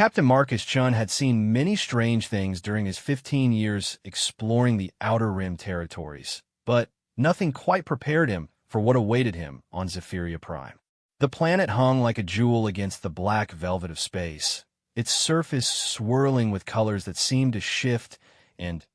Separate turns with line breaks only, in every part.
Captain Marcus Chun had seen many strange things during his 15 years exploring the Outer Rim territories, but nothing quite prepared him for what awaited him on Zephyria Prime. The planet hung like a jewel against the black velvet of space, its surface swirling with colors that seemed to shift and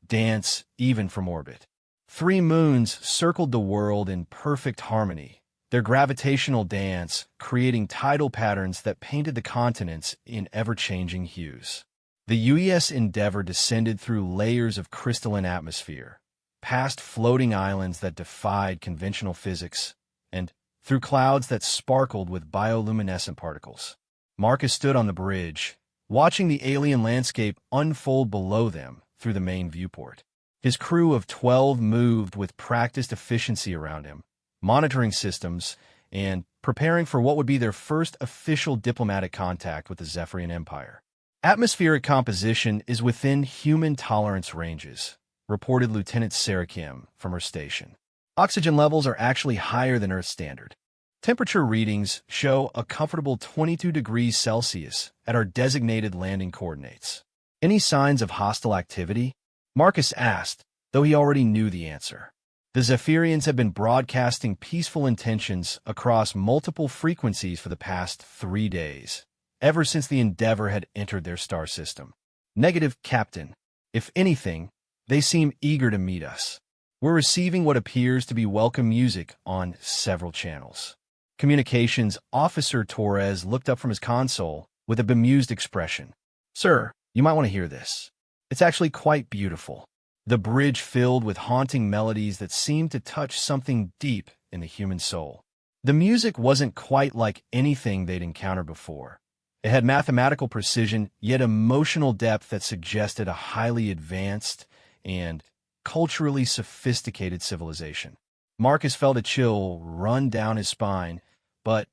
dance even from orbit. 3 moons circled the world in perfect harmony, their gravitational dance creating tidal patterns that painted the continents in ever-changing hues. The UES Endeavour descended through layers of crystalline atmosphere, past floating islands that defied conventional physics, and through clouds that sparkled with bioluminescent particles. Marcus stood on the bridge, watching the alien landscape unfold below them through the main viewport. His crew of 12 moved with practiced efficiency around him, monitoring systems and preparing for what would be their first official diplomatic contact with the Zephyrian Empire. Atmospheric composition is within human tolerance ranges, reported Lieutenant Sarah Kim from her station. Oxygen levels are actually higher than Earth standard. Temperature readings show a comfortable 22 degrees Celsius at our designated landing coordinates. Any signs of hostile activity? Marcus asked, though he already knew the answer. The Zephyrians have been broadcasting peaceful intentions across multiple frequencies for the past 3 days, ever since the Endeavour had entered their star system. Negative, Captain. If anything, they seem eager to meet us. We're receiving what appears to be welcome music on several channels. Communications Officer Torres looked up from his console with a bemused expression. Sir, you might want to hear this. It's actually quite beautiful. The bridge filled with haunting melodies that seemed to touch something deep in the human soul. The music wasn't quite like anything they'd encountered before. It had mathematical precision, yet emotional depth that suggested a highly advanced and culturally sophisticated civilization. Marcus felt a chill run down his spine, but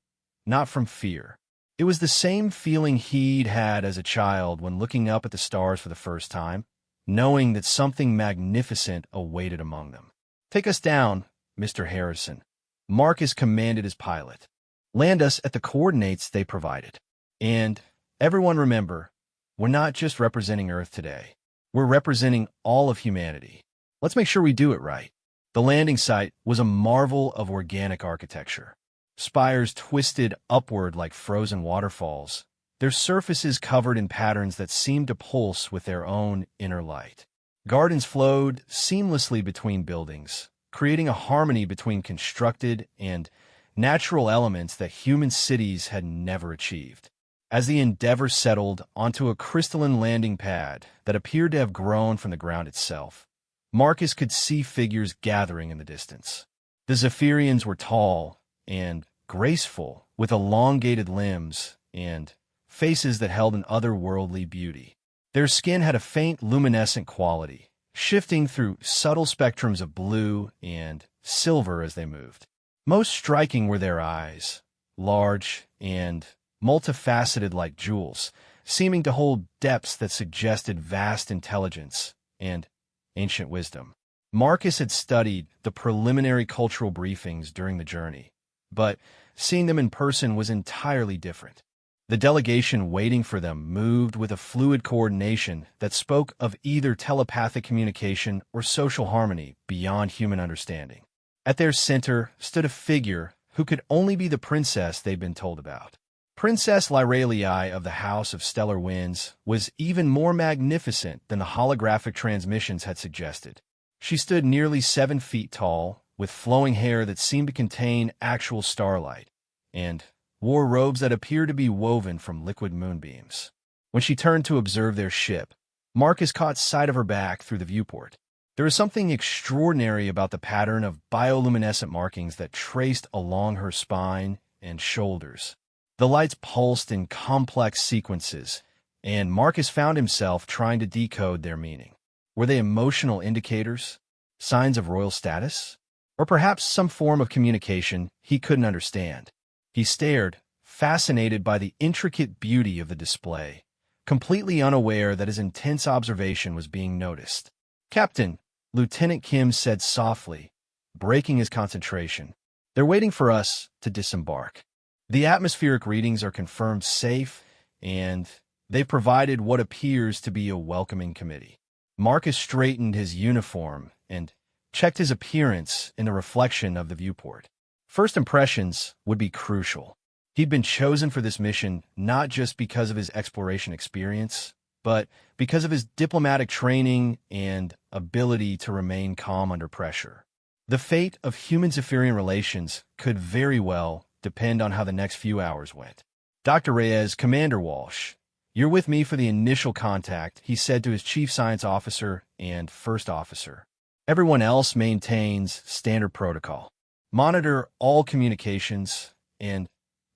not from fear. It was the same feeling he'd had as a child when looking up at the stars for the first time, knowing that something magnificent awaited among them. Take us down, Mr. Harrison. Marcus commanded his pilot. Land us at the coordinates they provided. And everyone remember, we're not just representing Earth today. We're representing all of humanity. Let's make sure we do it right. The landing site was a marvel of organic architecture. Spires twisted upward like frozen waterfalls, their surfaces covered in patterns that seemed to pulse with their own inner light. Gardens flowed seamlessly between buildings, creating a harmony between constructed and natural elements that human cities had never achieved. As the Endeavour settled onto a crystalline landing pad that appeared to have grown from the ground itself, Marcus could see figures gathering in the distance. The Zephyrians were tall and graceful, with elongated limbs and faces that held an otherworldly beauty. Their skin had a faint luminescent quality, shifting through subtle spectrums of blue and silver as they moved. Most striking were their eyes, large and multifaceted like jewels, seeming to hold depths that suggested vast intelligence and ancient wisdom. Marcus had studied the preliminary cultural briefings during the journey, but seeing them in person was entirely different. The delegation waiting for them moved with a fluid coordination that spoke of either telepathic communication or social harmony beyond human understanding. At their center stood a figure who could only be the princess they'd been told about. Princess Lyralii of the House of Stellar Winds was even more magnificent than the holographic transmissions had suggested. She stood nearly 7 feet tall, with flowing hair that seemed to contain actual starlight, and wore robes that appeared to be woven from liquid moonbeams. When she turned to observe their ship, Marcus caught sight of her back through the viewport. There was something extraordinary about the pattern of bioluminescent markings that traced along her spine and shoulders. The lights pulsed in complex sequences, and Marcus found himself trying to decode their meaning. Were they emotional indicators? Signs of royal status? Or perhaps some form of communication he couldn't understand? He stared, fascinated by the intricate beauty of the display, completely unaware that his intense observation was being noticed. Captain, Lieutenant Kim said softly, breaking his concentration. They're waiting for us to disembark. The atmospheric readings are confirmed safe, and They provided what appears to be a welcoming committee. Marcus straightened his uniform and checked his appearance in the reflection of the viewport. First impressions would be crucial. He'd been chosen for this mission not just because of his exploration experience, but because of his diplomatic training and ability to remain calm under pressure. The fate of human-Zephyrian relations could very well depend on how the next few hours went. Dr. Reyes, Commander Walsh, you're with me for the initial contact, he said to his chief science officer and first officer. Everyone else maintains standard protocol. Monitor all communications and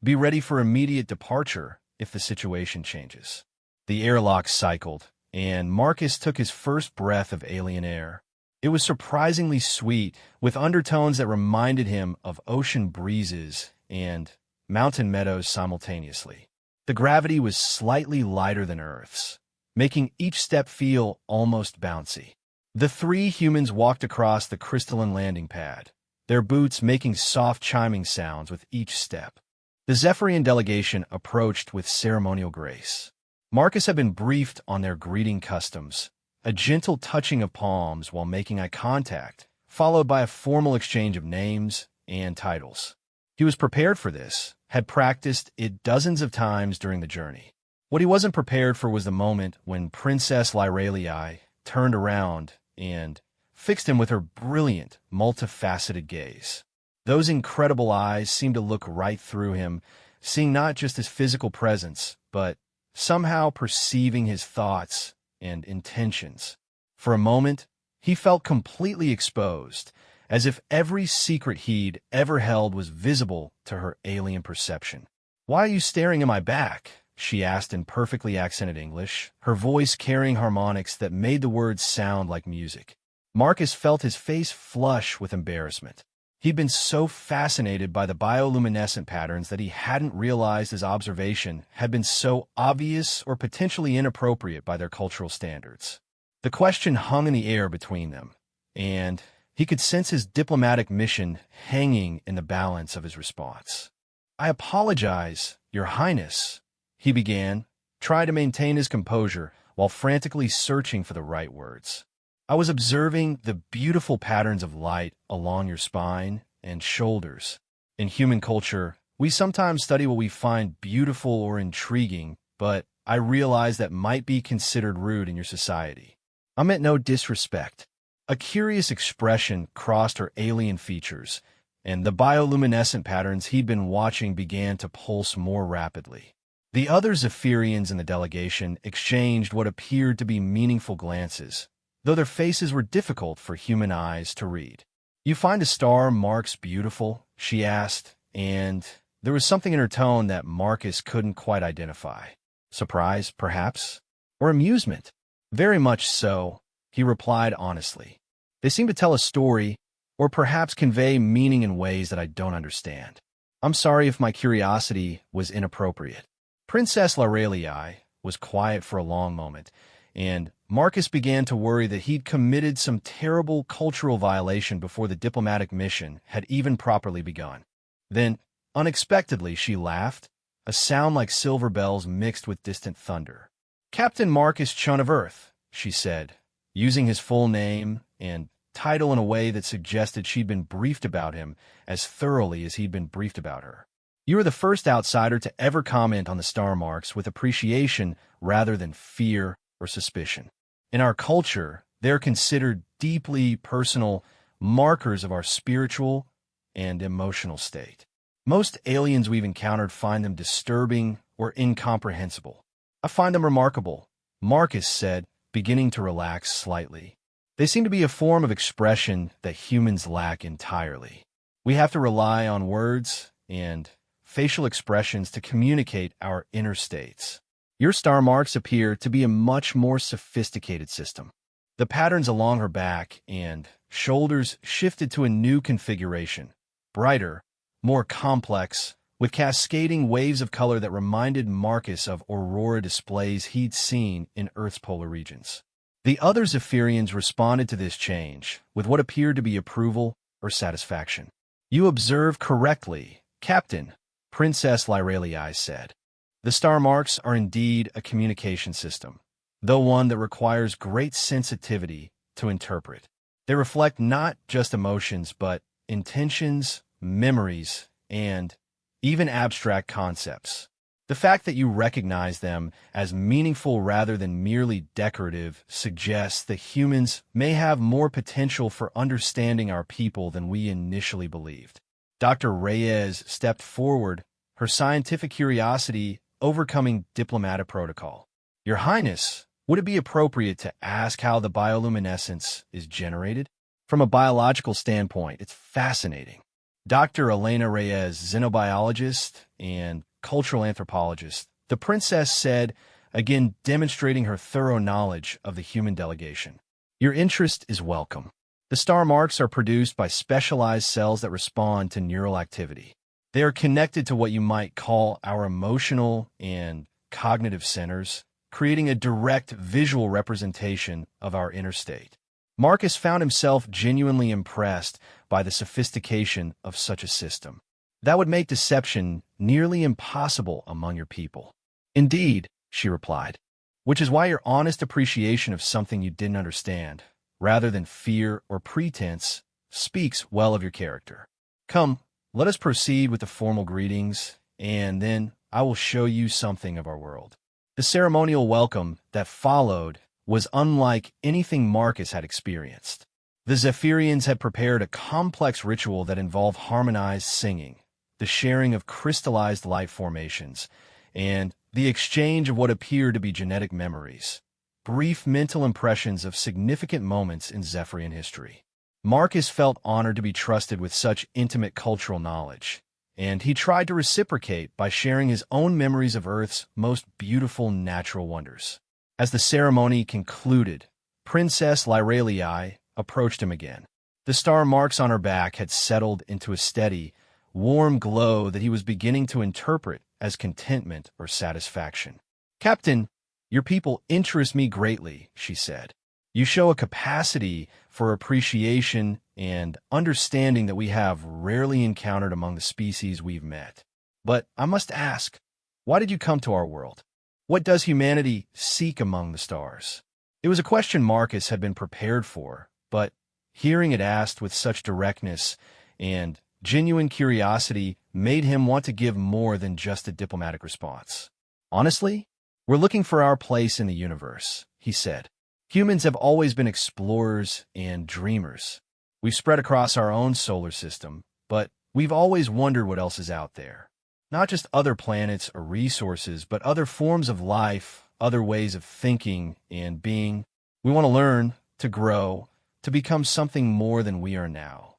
be ready for immediate departure if the situation changes. The airlock cycled, and Marcus took his first breath of alien air. It was surprisingly sweet, with undertones that reminded him of ocean breezes and mountain meadows simultaneously. The gravity was slightly lighter than Earth's, making each step feel almost bouncy. The three humans walked across the crystalline landing pad, their boots making soft chiming sounds with each step. The Zephyrian delegation approached with ceremonial grace. Marcus had been briefed on their greeting customs, a gentle touching of palms while making eye contact, followed by a formal exchange of names and titles. He was prepared for this, had practiced it dozens of times during the journey. What he wasn't prepared for was the moment when Princess Lyralii turned around and fixed him with her brilliant, multifaceted gaze. Those incredible eyes seemed to look right through him, seeing not just his physical presence, but somehow perceiving his thoughts and intentions. For a moment, he felt completely exposed, as if every secret he'd ever held was visible to her alien perception. "Why are you staring at my back?" she asked in perfectly accented English, her voice carrying harmonics that made the words sound like music. Marcus felt his face flush with embarrassment. He'd been so fascinated by the bioluminescent patterns that he hadn't realized his observation had been so obvious or potentially inappropriate by their cultural standards. The question hung in the air between them, and he could sense his diplomatic mission hanging in the balance of his response. "I apologize, Your Highness," he began, trying to maintain his composure while frantically searching for the right words. "I was observing the beautiful patterns of light along your spine and shoulders. In human culture, we sometimes study what we find beautiful or intriguing, but I realize that might be considered rude in your society. I meant no disrespect." A curious expression crossed her alien features, and the bioluminescent patterns he'd been watching began to pulse more rapidly. The other Zephyrians in the delegation exchanged what appeared to be meaningful glances, though their faces were difficult for human eyes to read. "You find the star marks beautiful?" she asked, and there was something in her tone that Marcus couldn't quite identify. Surprise, perhaps? Or amusement? "Very much so," he replied honestly. "They seem to tell a story, or perhaps convey meaning in ways that I don't understand. I'm sorry if my curiosity was inappropriate." Princess Lyralii was quiet for a long moment, and Marcus began to worry that he'd committed some terrible cultural violation before the diplomatic mission had even properly begun. Then, unexpectedly, she laughed, a sound like silver bells mixed with distant thunder. "Captain Marcus Chun of Earth," she said, using his full name and title in a way that suggested she'd been briefed about him as thoroughly as he'd been briefed about her. "You are the first outsider to ever comment on the star marks with appreciation rather than fear or suspicion. In our culture, they're considered deeply personal markers of our spiritual and emotional state. Most aliens we've encountered find them disturbing or incomprehensible. I find them remarkable," Marcus said, beginning to relax slightly. "They seem to be a form of expression that humans lack entirely. We have to rely on words and facial expressions to communicate our inner states. Your star marks appear to be a much more sophisticated system." The patterns along her back and shoulders shifted to a new configuration, brighter, more complex, with cascading waves of color that reminded Marcus of aurora displays he'd seen in Earth's polar regions. The other Zephyrians responded to this change with what appeared to be approval or satisfaction. "You observe correctly, Captain," Princess Lyralii said. The star marks are indeed a communication system, though one that requires great sensitivity to interpret. They reflect not just emotions, but intentions, memories, and even abstract concepts. The fact that you recognize them as meaningful rather than merely decorative suggests that humans may have more potential for understanding our people than we initially believed. Dr. Reyes stepped forward, her scientific curiosity overcoming diplomatic protocol. Your Highness, would it be appropriate to ask how the bioluminescence is generated? From a biological standpoint, it's fascinating. Dr. Elena Reyes, xenobiologist and cultural anthropologist, the princess said, again demonstrating her thorough knowledge of the human delegation. Your interest is welcome. The star marks are produced by specialized cells that respond to neural activity. They are connected to what you might call our emotional and cognitive centers, creating a direct visual representation of our inner state. Marcus found himself genuinely impressed by the sophistication of such a system. That would make deception nearly impossible among your people. Indeed, she replied, which is why your honest appreciation of something you didn't understand, rather than fear or pretense, speaks well of your character. Come, let us proceed with the formal greetings, and then I will show you something of our world. The ceremonial welcome that followed was unlike anything Marcus had experienced. The Zephyrians had prepared a complex ritual that involved harmonized singing, the sharing of crystallized life formations, and the exchange of what appeared to be genetic memories, brief mental impressions of significant moments in Zephyrian history. Marcus felt honored to be trusted with such intimate cultural knowledge, and he tried to reciprocate by sharing his own memories of Earth's most beautiful natural wonders. As the ceremony concluded, Princess Lyralii approached him again. The star marks on her back had settled into a steady, warm glow that he was beginning to interpret as contentment or satisfaction. Captain, your people interest me greatly, she said. You show a capacity for appreciation and understanding that we have rarely encountered among the species we've met. But I must ask, why did you come to our world? What does humanity seek among the stars? It was a question Marcus had been prepared for, but hearing it asked with such directness and genuine curiosity made him want to give more than just a diplomatic response. Honestly, we're looking for our place in the universe, he said. Humans have always been explorers and dreamers. We've spread across our own solar system, but we've always wondered what else is out there. Not just other planets or resources, but other forms of life, other ways of thinking and being. We want to learn, to grow, to become something more than we are now.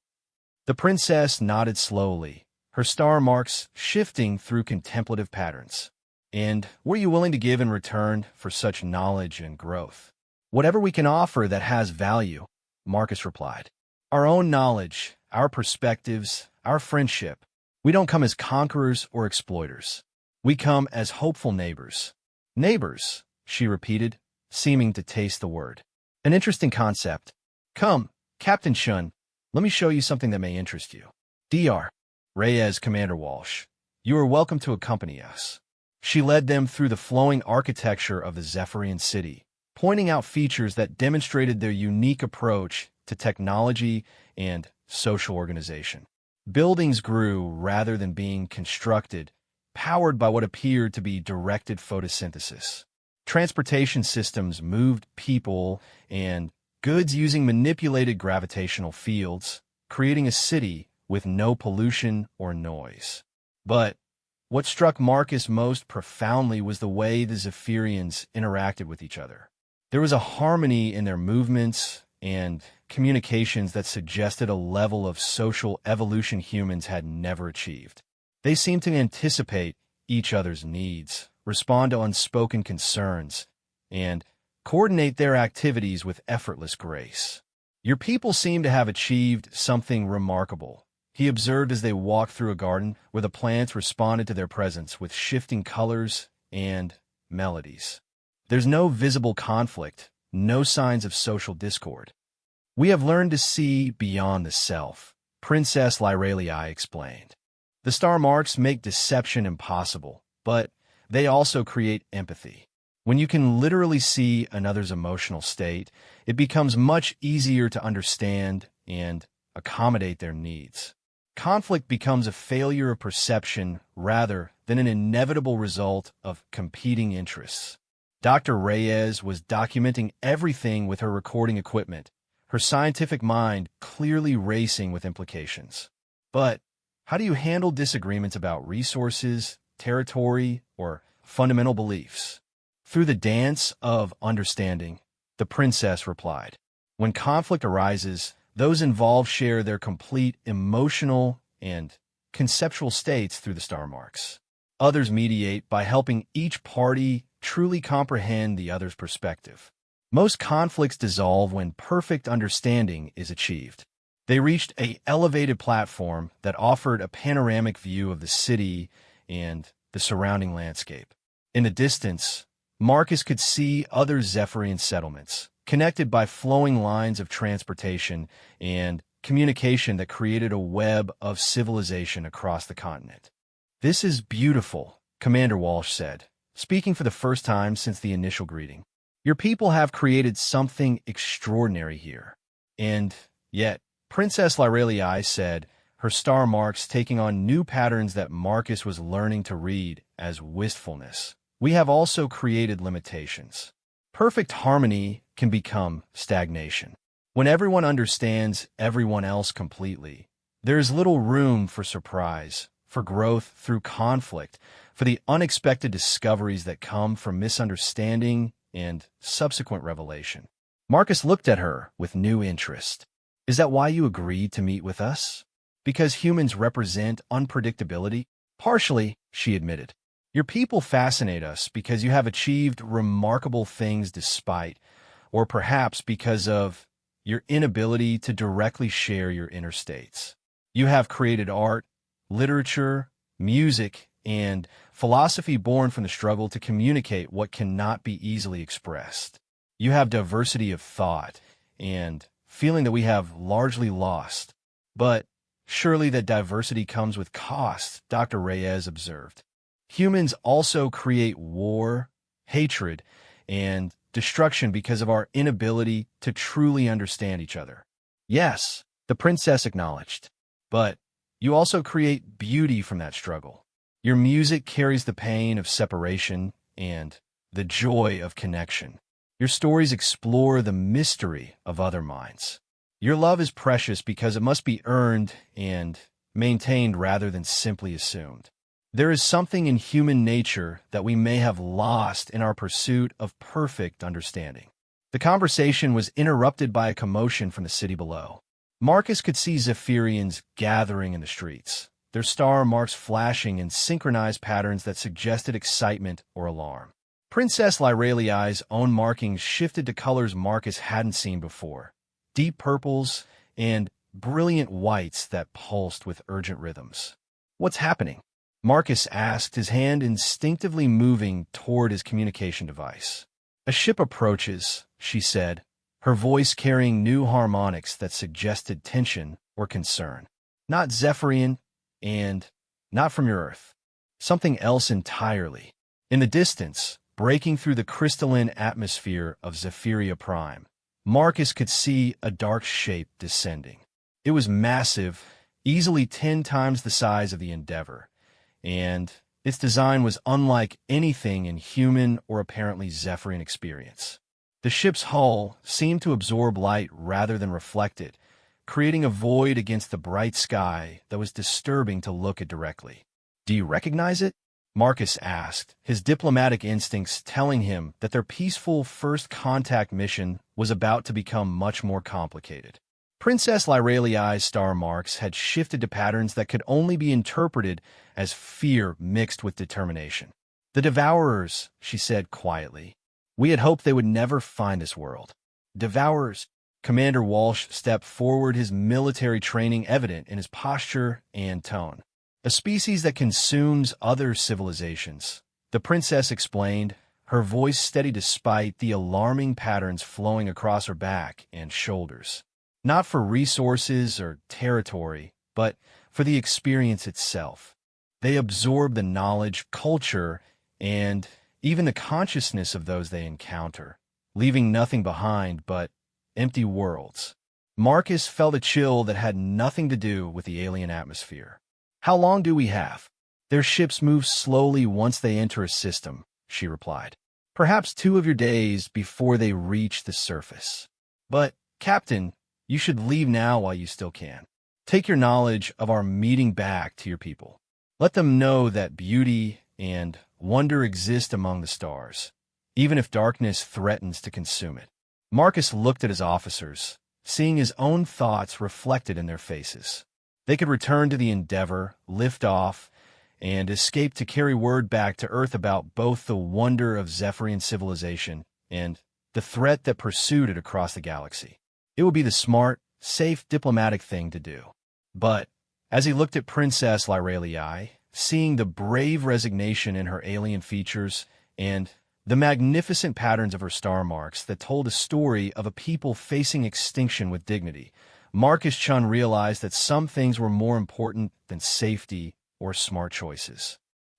The princess nodded slowly, her star marks shifting through contemplative patterns. And what are you willing to give in return for such knowledge and growth? Whatever we can offer that has value, Marcus replied. Our own knowledge, our perspectives, our friendship. We don't come as conquerors or exploiters. We come as hopeful neighbors. Neighbors, she repeated, seeming to taste the word. An interesting concept. Come, Captain Shun, let me show you something that may interest you. Dr. Reyes, Commander Walsh, you are welcome to accompany us. She led them through the flowing architecture of the Zephyrian city, pointing out features that demonstrated their unique approach to technology and social organization. Buildings grew rather than being constructed, powered by what appeared to be directed photosynthesis. Transportation systems moved people and goods using manipulated gravitational fields, creating a city with no pollution or noise. But what struck Marcus most profoundly was the way the Zephyrians interacted with each other. There was a harmony in their movements and communications that suggested a level of social evolution humans had never achieved. They seemed to anticipate each other's needs, respond to unspoken concerns, and coordinate their activities with effortless grace. Your people seem to have achieved something remarkable, he observed as they walked through a garden where the plants responded to their presence with shifting colors and melodies. There's no visible conflict, no signs of social discord. We have learned to see beyond the self, Princess Lyralii explained. The star marks make deception impossible, but They also create empathy. When you can literally see another's emotional state, it becomes much easier to understand and accommodate their needs. Conflict becomes a failure of perception rather than an inevitable result of competing interests. Dr. Reyes was documenting everything with her recording equipment, her scientific mind clearly racing with implications. But how do you handle disagreements about resources, territory, or fundamental beliefs? Through the dance of understanding, the princess replied. When conflict arises, those involved share their complete emotional and conceptual states through the star marks. Others mediate by helping each party truly comprehend the other's perspective. Most conflicts dissolve when perfect understanding is achieved. They reached an elevated platform that offered a panoramic view of the city and the surrounding landscape. In the distance, Marcus could see other Zephyrian settlements, connected by flowing lines of transportation and communication that created a web of civilization across the continent. "This is beautiful," Commander Walsh said, speaking for the first time since the initial greeting. "Your people have created something extraordinary here." And yet, Princess Lyrelii said, her star marks taking on new patterns that Marcus was learning to read as wistfulness. "We have also created limitations. Perfect harmony can become stagnation. When everyone understands everyone else completely, there is little room for surprise, for growth through conflict, for the unexpected discoveries that come from misunderstanding and subsequent revelation." Marcus looked at her with new interest. "Is that why you agreed to meet with us? Because humans represent unpredictability?" "Partially," she admitted. "Your people fascinate us because you have achieved remarkable things despite, or perhaps because of, your inability to directly share your inner states. You have created art, literature, music, and philosophy born from the struggle to communicate what cannot be easily expressed. You have diversity of thought and feeling that we have largely lost. But surely that diversity comes with cost," Dr. Reyes observed. "Humans also create war, hatred, and destruction because of our inability to truly understand each other." "Yes," the princess acknowledged. "But you also create beauty from that struggle. Your music carries the pain of separation and the joy of connection. Your stories explore the mystery of other minds. Your love is precious because it must be earned and maintained rather than simply assumed. There is something in human nature that we may have lost in our pursuit of perfect understanding." The conversation was interrupted by a commotion from the city below. Marcus could see Zephyrians gathering in the streets, their star marks flashing in synchronized patterns that suggested excitement or alarm. Princess Lyrelii's own markings shifted to colors Marcus hadn't seen before, deep purples and brilliant whites that pulsed with urgent rhythms. "What's happening?" Marcus asked, his hand instinctively moving toward his communication device. "A ship approaches," she said, her voice carrying new harmonics that suggested tension or concern. "Not Zephyrian, and not from your Earth. Something else entirely." In the distance, breaking through the crystalline atmosphere of Zephyria Prime, Marcus could see a dark shape descending. It was massive, easily 10 times the size of the Endeavor, and its design was unlike anything in human or apparently Zephyrian experience. The ship's hull seemed to absorb light rather than reflect it, creating a void against the bright sky that was disturbing to look at directly. "Do you recognize it?" Marcus asked, his diplomatic instincts telling him that their peaceful first contact mission was about to become much more complicated. Princess Lyrelii's star marks had shifted to patterns that could only be interpreted as fear mixed with determination. "The Devourers," she said quietly. "We had hoped they would never find this world." "Devourers." Commander Walsh stepped forward, his military training evident in his posture and tone. "A species that consumes other civilizations," the princess explained, her voice steady despite the alarming patterns flowing across her back and shoulders. "Not for resources or territory, but for the experience itself. They absorb the knowledge, culture, and even the consciousness of those they encounter, leaving nothing behind but empty worlds. Marcus felt a chill that had nothing to do with the alien atmosphere. "How long do we have?" "Their ships move slowly once they enter a system," she replied. "Perhaps 2 of your days before they reach the surface. But, Captain, you should leave now while you still can. Take your knowledge of our meeting back to your people. Let them know that beauty and wonder exist among the stars, even if darkness threatens to consume it." Marcus looked at his officers, seeing his own thoughts reflected in their faces. They could return to the Endeavor, lift off, and escape to carry word back to Earth about both the wonder of Zephyrian civilization and the threat that pursued it across the galaxy. It would be the smart, safe, diplomatic thing to do. But as he looked at Princess Lyralii, seeing the brave resignation in her alien features and the magnificent patterns of her star marks that told a story of a people facing extinction with dignity, Marcus Chun realized that some things were more important than safety or smart choices.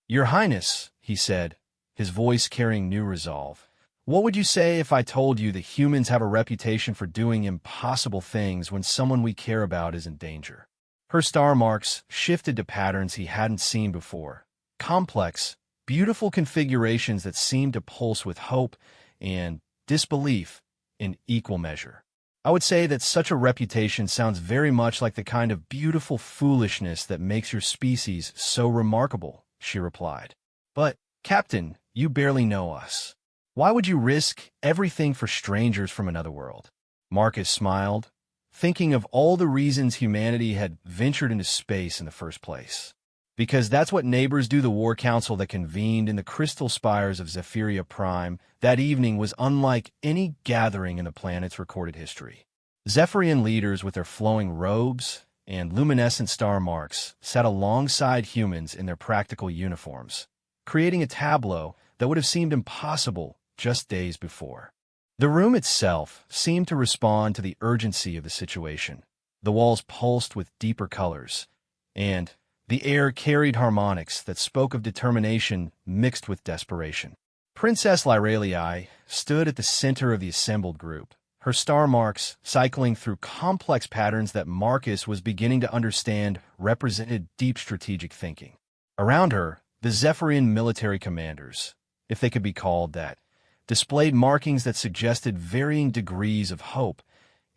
"Your Highness," he said, his voice carrying new resolve, "what would you say if I told you that humans have a reputation for doing impossible things when someone we care about is in danger?" Her star marks shifted to patterns he hadn't seen before, complex, beautiful configurations that seemed to pulse with hope and disbelief in equal measure. "I would say that such a reputation sounds very much like the kind of beautiful foolishness that makes your species so remarkable," she replied. "But, Captain, you barely know us. Why would you risk everything for strangers from another world?" Marcus smiled, thinking of all the reasons humanity had ventured into space in the first place. "Because that's what neighbors do." The war council that convened in the crystal spires of Zephyria Prime that evening was unlike any gathering in the planet's recorded history. Zephyrian leaders with their flowing robes and luminescent star marks sat alongside humans in their practical uniforms, creating a tableau that would have seemed impossible just days before. The room itself seemed to respond to the urgency of the situation. The walls pulsed with deeper colors, and the air carried harmonics that spoke of determination mixed with desperation. Princess Lyralii stood at the center of the assembled group, her star marks cycling through complex patterns that Marcus was beginning to understand represented deep strategic thinking. Around her, the Zephyrian military commanders, if they could be called that, displayed markings that suggested varying degrees of hope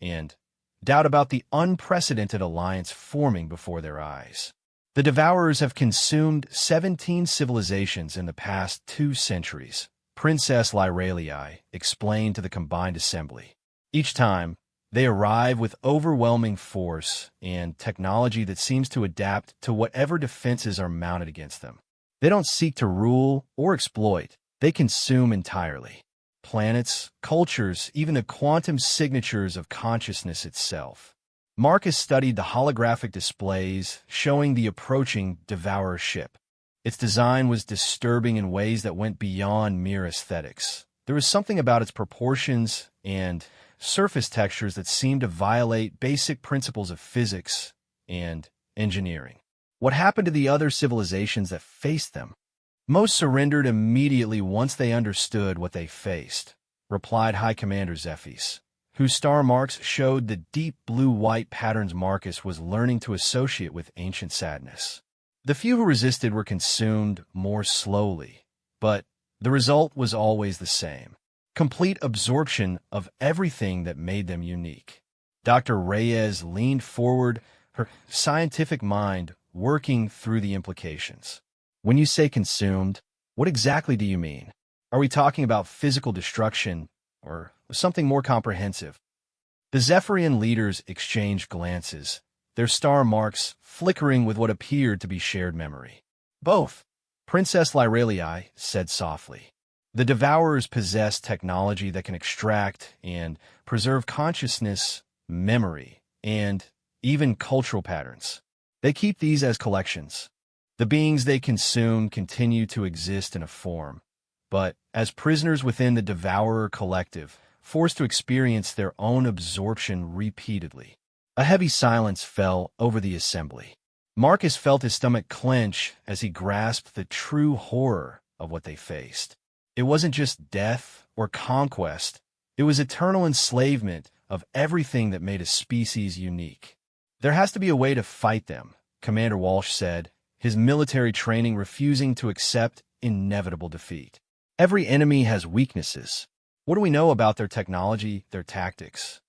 and doubt about the unprecedented alliance forming before their eyes. "The Devourers have consumed 17 civilizations in the past 2 centuries," Princess Lyralii explained to the combined assembly. "Each time, they arrive with overwhelming force and technology that seems to adapt to whatever defenses are mounted against them. They don't seek to rule or exploit, they consume entirely. Planets, cultures, even the quantum signatures of consciousness itself." Marcus studied the holographic displays showing the approaching Devourer ship. Its design was disturbing in ways that went beyond mere aesthetics. There was something about its proportions and surface textures that seemed to violate basic principles of physics and engineering. What happened to the other civilizations that faced them? "Most surrendered immediately once they understood what they faced," replied High Commander Zephys, whose star marks showed the deep blue-white patterns Marcus was learning to associate with ancient sadness. "The few who resisted were consumed more slowly, but the result was always the same: complete absorption of everything that made them unique." Dr. Reyes leaned forward, her scientific mind working through the implications. "When you say consumed, what exactly do you mean? Are we talking about physical destruction or something more comprehensive?" The Zephyrian leaders exchanged glances, their star marks flickering with what appeared to be shared memory. "Both," Princess Lyralii said softly. "The Devourers possess technology that can extract and preserve consciousness, memory, and even cultural patterns. They keep these as collections. The beings they consume continue to exist in a form, but as prisoners within the Devourer Collective, forced to experience their own absorption repeatedly." A heavy silence fell over the assembly. Marcus felt his stomach clench as he grasped the true horror of what they faced. It wasn't just death or conquest. It was eternal enslavement of everything that made a species unique. "There has to be a way to fight them," Commander Walsh said, his military training refusing to accept inevitable defeat. "Every enemy has weaknesses. What do we know about their technology, their tactics?"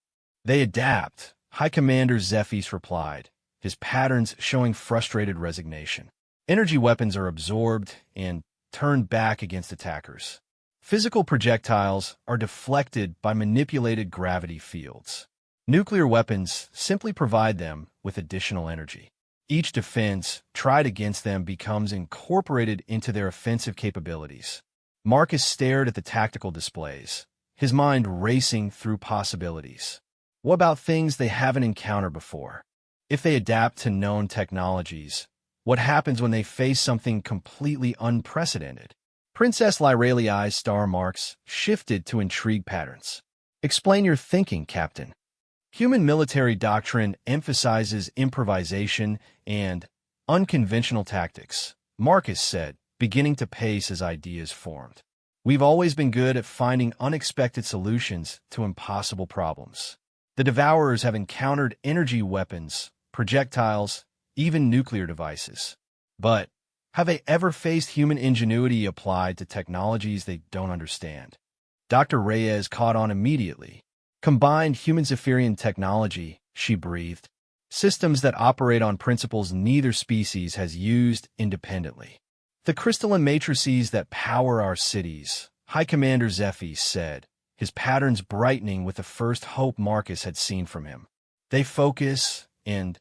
"They adapt," High Commander Zephyr replied, his patterns showing frustrated resignation. "Energy weapons are absorbed and turned back against attackers. Physical projectiles are deflected by manipulated gravity fields. Nuclear weapons simply provide them with additional energy. Each defense tried against them becomes incorporated into their offensive capabilities." Marcus stared at the tactical displays, his mind racing through possibilities. What about things they haven't encountered before? If they adapt to known technologies, what happens when they face something completely unprecedented? Princess Lyraliai's star marks shifted to intrigue patterns. "Explain your thinking, Captain." Human military doctrine emphasizes improvisation and unconventional tactics, Marcus said, beginning to pace as ideas formed. "We've always been good at finding unexpected solutions to impossible problems. The Devourers have encountered energy weapons, projectiles, even nuclear devices. But have they ever faced human ingenuity applied to technologies they don't understand?" Dr. Reyes caught on immediately. "Combined human-Zephyrian technology," she breathed. "Systems that operate on principles neither species has used independently. The crystalline matrices that power our cities," High Commander Zephyr said, his patterns brightening with the first hope Marcus had seen from him. "They focus and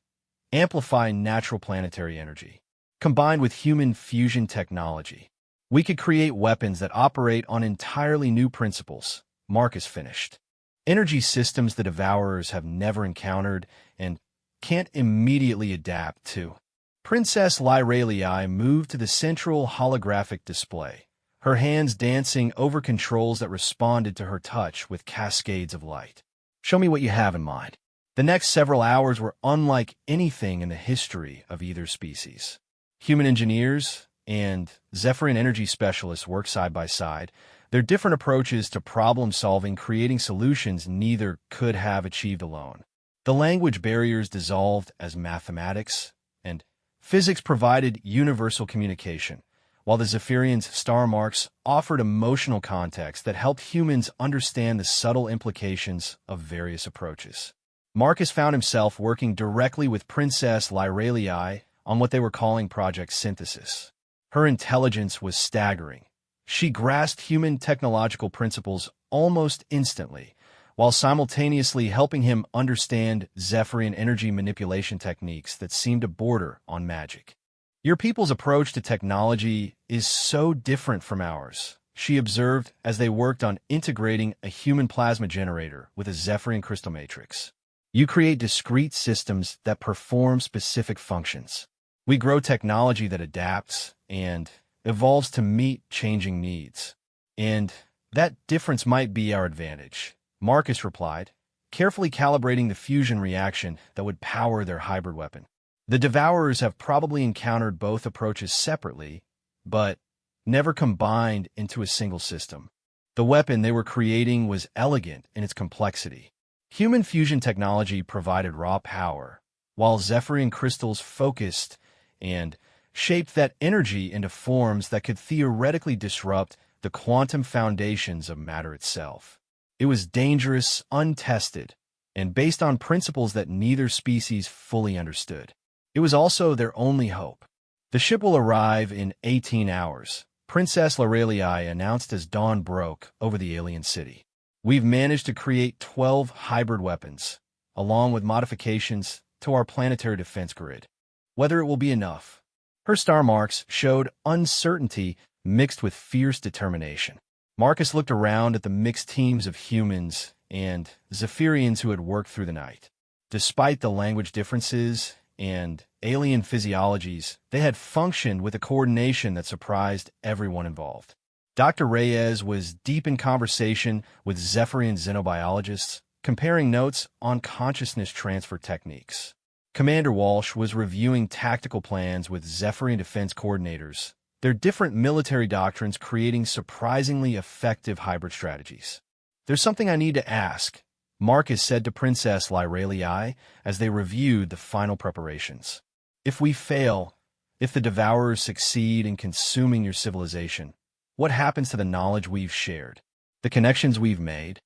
amplify natural planetary energy. Combined with human fusion technology, we could create weapons that operate on entirely new principles," Marcus finished. "Energy systems the Devourers have never encountered and can't immediately adapt to." Princess Lyraliai moved to the central holographic display, her hands dancing over controls that responded to her touch with cascades of light. "Show me what you have in mind." The next several hours were unlike anything in the history of either species. Human engineers and Zephyrian energy specialists worked side by side, their different approaches to problem-solving creating solutions neither could have achieved alone. The language barriers dissolved as mathematics and physics provided universal communication, while the Zephyrians' star marks offered emotional context that helped humans understand the subtle implications of various approaches. Marcus found himself working directly with Princess Lyraliai on what they were calling Project Synthesis. Her intelligence was staggering. She grasped human technological principles almost instantly, while simultaneously helping him understand Zephyrian energy manipulation techniques that seemed to border on magic. "Your people's approach to technology is so different from ours," she observed as they worked on integrating a human plasma generator with a Zephyrian crystal matrix. "You create discrete systems that perform specific functions. We grow technology that adapts and evolves to meet changing needs. And that difference might be our advantage," Marcus replied, carefully calibrating the fusion reaction that would power their hybrid weapon. "The Devourers have probably encountered both approaches separately, but never combined into a single system. The weapon they were creating was elegant in its complexity. Human fusion technology provided raw power, while Zephyrian crystals focused and shaped that energy into forms that could theoretically disrupt the quantum foundations of matter itself. It was dangerous, untested, and based on principles that neither species fully understood. It was also their only hope. "The ship will arrive in 18 hours, Princess Lyraliai announced as dawn broke over the alien city. "We've managed to create 12 hybrid weapons, along with modifications to our planetary defense grid. Whether it will be enough." Her star marks showed uncertainty mixed with fierce determination. Marcus looked around at the mixed teams of humans and Zephyrians who had worked through the night. Despite the language differences and alien physiologies, they had functioned with a coordination that surprised everyone involved. Dr. Reyes was deep in conversation with Zephyrian xenobiologists, comparing notes on consciousness transfer techniques. Commander Walsh was reviewing tactical plans with Zephyrian defense coordinators, their different military doctrines creating surprisingly effective hybrid strategies. "There's something I need to ask," Marcus said to Princess Lyralii as they reviewed the final preparations. "If we fail, if the Devourers succeed in consuming your civilization, what happens to the knowledge we've shared, the connections we've made?"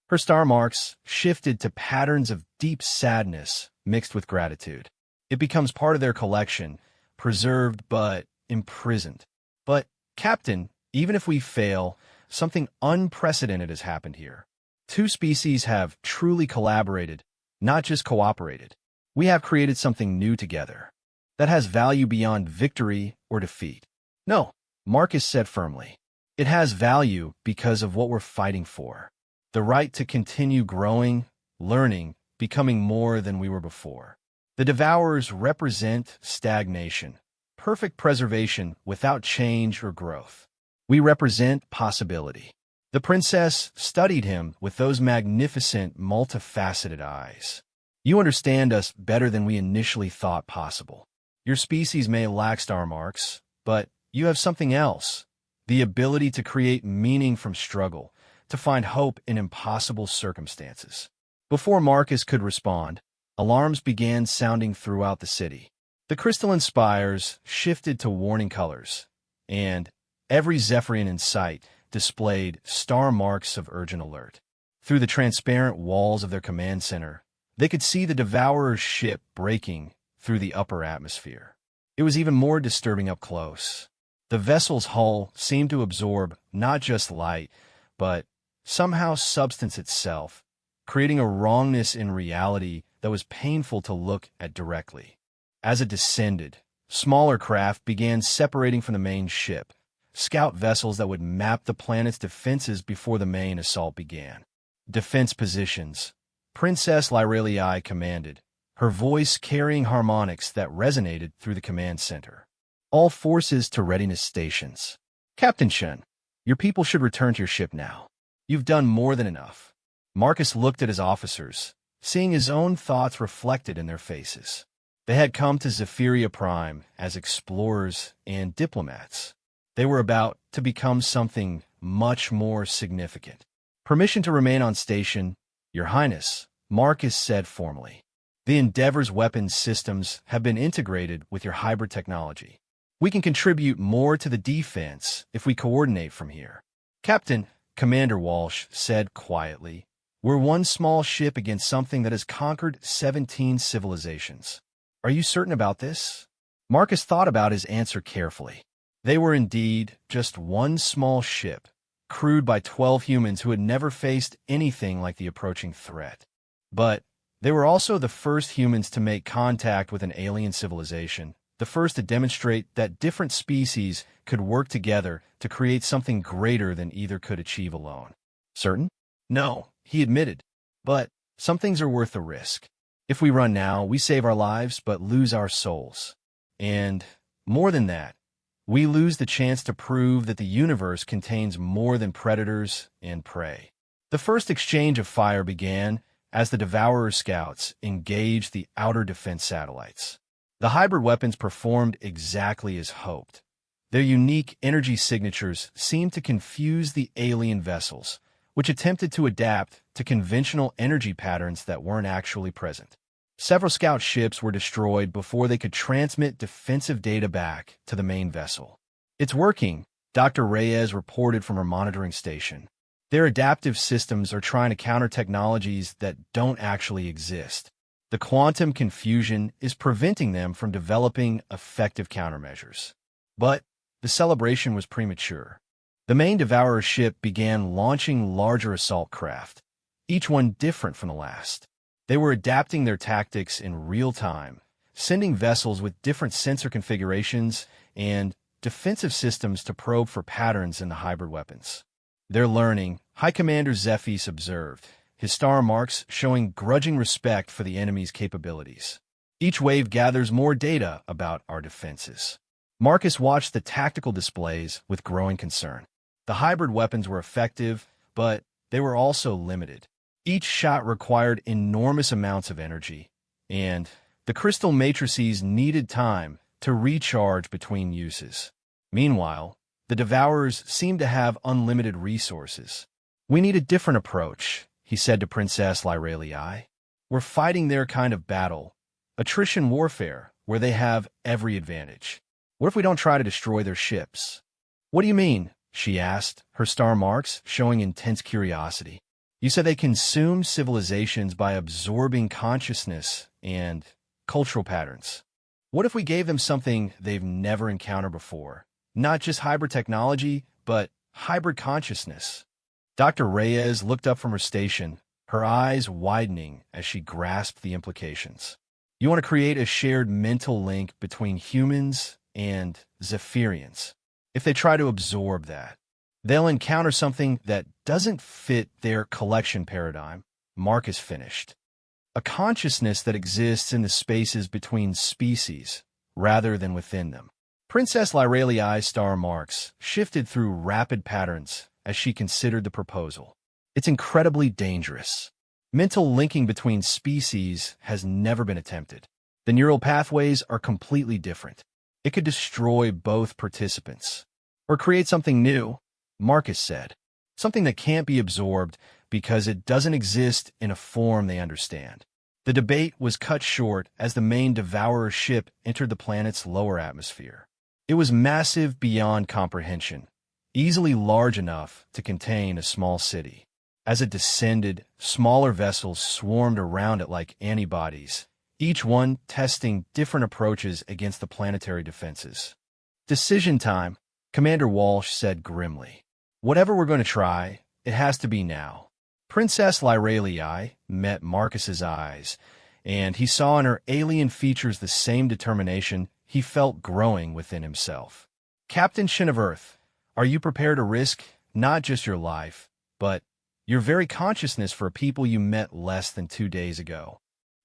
Her star marks shifted to patterns of deep sadness mixed with gratitude. "It becomes part of their collection, preserved but imprisoned. But, Captain, even if we fail, something unprecedented has happened here. Two species have truly collaborated, not just cooperated. We have created something new together that has value beyond victory or defeat." "No," Marcus said firmly. "It has value because of what we're fighting for. The right to continue growing, learning, becoming more than we were before. The Devourers represent stagnation, perfect preservation without change or growth. We represent possibility." The princess studied him with those magnificent, multifaceted eyes. "You understand us better than we initially thought possible. Your species may lack star marks, but you have something else, the ability to create meaning from struggle, to find hope in impossible circumstances." Before Marcus could respond, alarms began sounding throughout the city. The crystalline spires shifted to warning colors, and every Zephyrian in sight displayed star marks of urgent alert. Through the transparent walls of their command center, they could see the Devourer's ship breaking through the upper atmosphere. It was even more disturbing up close. The vessel's hull seemed to absorb not just light, but somehow substance itself, creating a wrongness in reality that was painful to look at directly. As it descended, smaller craft began separating from the main ship, scout vessels that would map the planet's defenses before the main assault began. "Defense positions," Princess Lyralii commanded, her voice carrying harmonics that resonated through the command center. "All forces to readiness stations. Captain Shen, your people should return to your ship now. You've done more than enough." Marcus looked at his officers, seeing his own thoughts reflected in their faces. They had come to Zephyria Prime as explorers and diplomats. They were about to become something much more significant. "Permission to remain on station, Your Highness," Marcus said formally. "The Endeavor's weapons systems have been integrated with your hybrid technology. We can contribute more to the defense if we coordinate from here." "Captain," Commander Walsh said quietly, "we're one small ship against something that has conquered 17 civilizations. Are you certain about this?" Marcus thought about his answer carefully. They were indeed just one small ship, crewed by 12 humans who had never faced anything like the approaching threat. But they were also the first humans to make contact with an alien civilization, the first to demonstrate that different species could work together to create something greater than either could achieve alone. "Certain?" "No," he admitted. "But some things are worth the risk. If we run now, we save our lives but lose our souls. And more than that, we lose the chance to prove that the universe contains more than predators and prey." The first exchange of fire began as the Devourer scouts engaged the outer defense satellites. The hybrid weapons performed exactly as hoped. Their unique energy signatures seemed to confuse the alien vessels, which attempted to adapt to conventional energy patterns that weren't actually present. Several scout ships were destroyed before they could transmit defensive data back to the main vessel. "It's working," Dr. Reyes reported from her monitoring station. "Their adaptive systems are trying to counter technologies that don't actually exist. The quantum confusion is preventing them from developing effective countermeasures." But the celebration was premature. The main Devourer ship began launching larger assault craft, each one different from the last. They were adapting their tactics in real time, sending vessels with different sensor configurations and defensive systems to probe for patterns in the hybrid weapons. Their learning, High Commander Zephys observed, his star marks showing grudging respect for the enemy's capabilities. "Each wave gathers more data about our defenses." Marcus watched the tactical displays with growing concern. The hybrid weapons were effective, but they were also limited. Each shot required enormous amounts of energy, and the crystal matrices needed time to recharge between uses. Meanwhile, the Devourers seemed to have unlimited resources. "We need a different approach," he said to Princess Lyralii. "We're fighting their kind of battle, attrition warfare, where they have every advantage. What if we don't try to destroy their ships?" "What do you mean?" she asked, her star marks showing intense curiosity. "You said they consume civilizations by absorbing consciousness and cultural patterns. What if we gave them something they've never encountered before? Not just hybrid technology, but hybrid consciousness." Dr. Reyes looked up from her station, her eyes widening as she grasped the implications. "You want to create a shared mental link between humans and Zephyrians. If they try to absorb that, they'll encounter something that doesn't fit their collection paradigm," Marcus finished. "A consciousness that exists in the spaces between species, rather than within them." Princess Lyralii's star marks shifted through rapid patterns as she considered the proposal. "It's incredibly dangerous. Mental linking between species has never been attempted. The neural pathways are completely different. It could destroy both participants. Or create something new," Marcus said. "Something that can't be absorbed because it doesn't exist in a form they understand." The debate was cut short as the main Devourer ship entered the planet's lower atmosphere. It was massive beyond comprehension, easily large enough to contain a small city. As it descended, smaller vessels swarmed around it like antibodies, each one testing different approaches against the planetary defenses. "Decision time," Commander Walsh said grimly. "Whatever we're going to try, it has to be now." Princess Lyralii met Marcus's eyes, and he saw in her alien features the same determination he felt growing within himself. "Captain Shin of Earth, are you prepared to risk not just your life, but your very consciousness for a people you met less than 2 days ago?"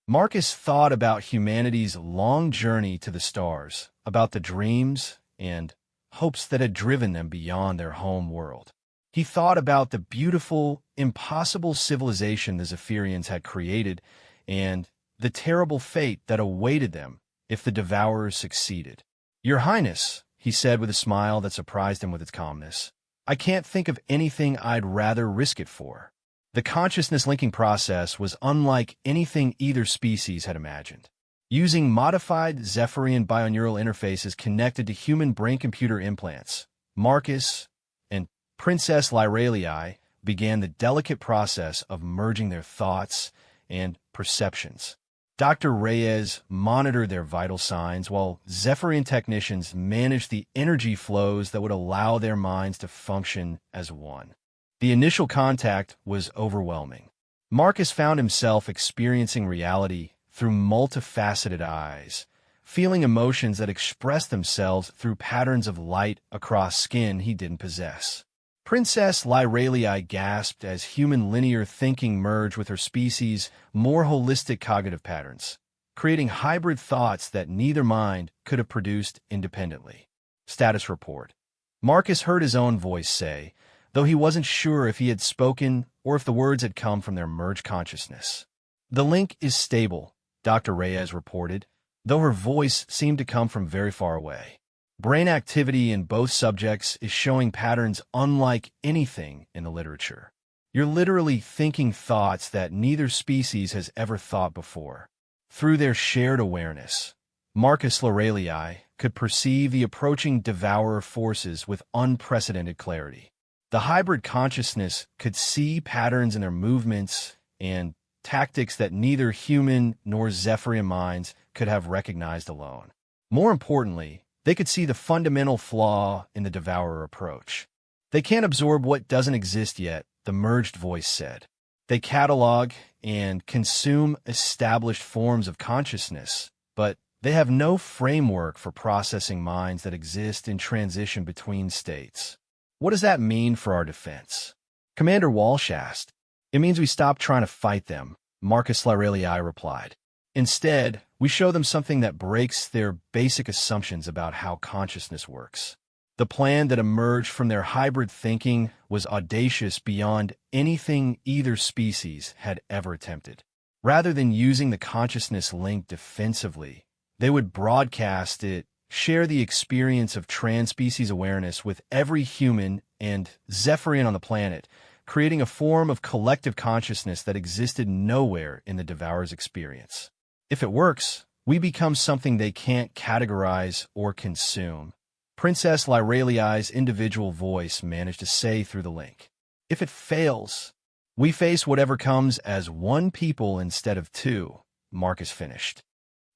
Marcus thought about humanity's long journey to the stars, about the dreams and hopes that had driven them beyond their home world. He thought about the beautiful, impossible civilization the Zephyrians had created and the terrible fate that awaited them if the Devourers succeeded. "Your Highness," he said with a smile that surprised him with its calmness, "I can't think of anything I'd rather risk it for." The consciousness-linking process was unlike anything either species had imagined. Using modified Zephyrian bioneural interfaces connected to human brain-computer implants, Marcus and Princess Lyralii began the delicate process of merging their thoughts and perceptions. Dr. Reyes monitored their vital signs, while Zephyrian technicians managed the energy flows that would allow their minds to function as one. The initial contact was overwhelming. Marcus found himself experiencing reality through multifaceted eyes, feeling emotions that expressed themselves through patterns of light across skin he didn't possess. Princess Lyralii gasped as human linear thinking merged with her species' more holistic cognitive patterns, creating hybrid thoughts that neither mind could have produced independently. Status report. Marcus heard his own voice say, though he wasn't sure if he had spoken or if the words had come from their merged consciousness. "The link is stable," Dr. Reyes reported, though her voice seemed to come from very far away. "Brain activity in both subjects is showing patterns unlike anything in the literature. You're literally thinking thoughts that neither species has ever thought before." Through their shared awareness, Marcus Lyralii could perceive the approaching Devourer forces with unprecedented clarity. The hybrid consciousness could see patterns in their movements and tactics that neither human nor Zephyrian minds could have recognized alone. More importantly, they could see the fundamental flaw in the Devourer approach. "They can't absorb what doesn't exist yet," the merged voice said. "They catalog and consume established forms of consciousness, but they have no framework for processing minds that exist in transition between states." "What does that mean for our defense?" Commander Walsh asked. "It means we stop trying to fight them," Marcus Lyralii replied. "Instead, we show them something that breaks their basic assumptions about how consciousness works." The plan that emerged from their hybrid thinking was audacious beyond anything either species had ever attempted. Rather than using the consciousness link defensively, they would broadcast it share the experience of trans-species awareness with every human and Zephyrian on the planet, creating a form of collective consciousness that existed nowhere in the Devourer's experience. If it works, we become something they can't categorize or consume. Princess Lyraliai's individual voice managed to say through the link. If it fails, we face whatever comes as one people instead of two, Marcus finished.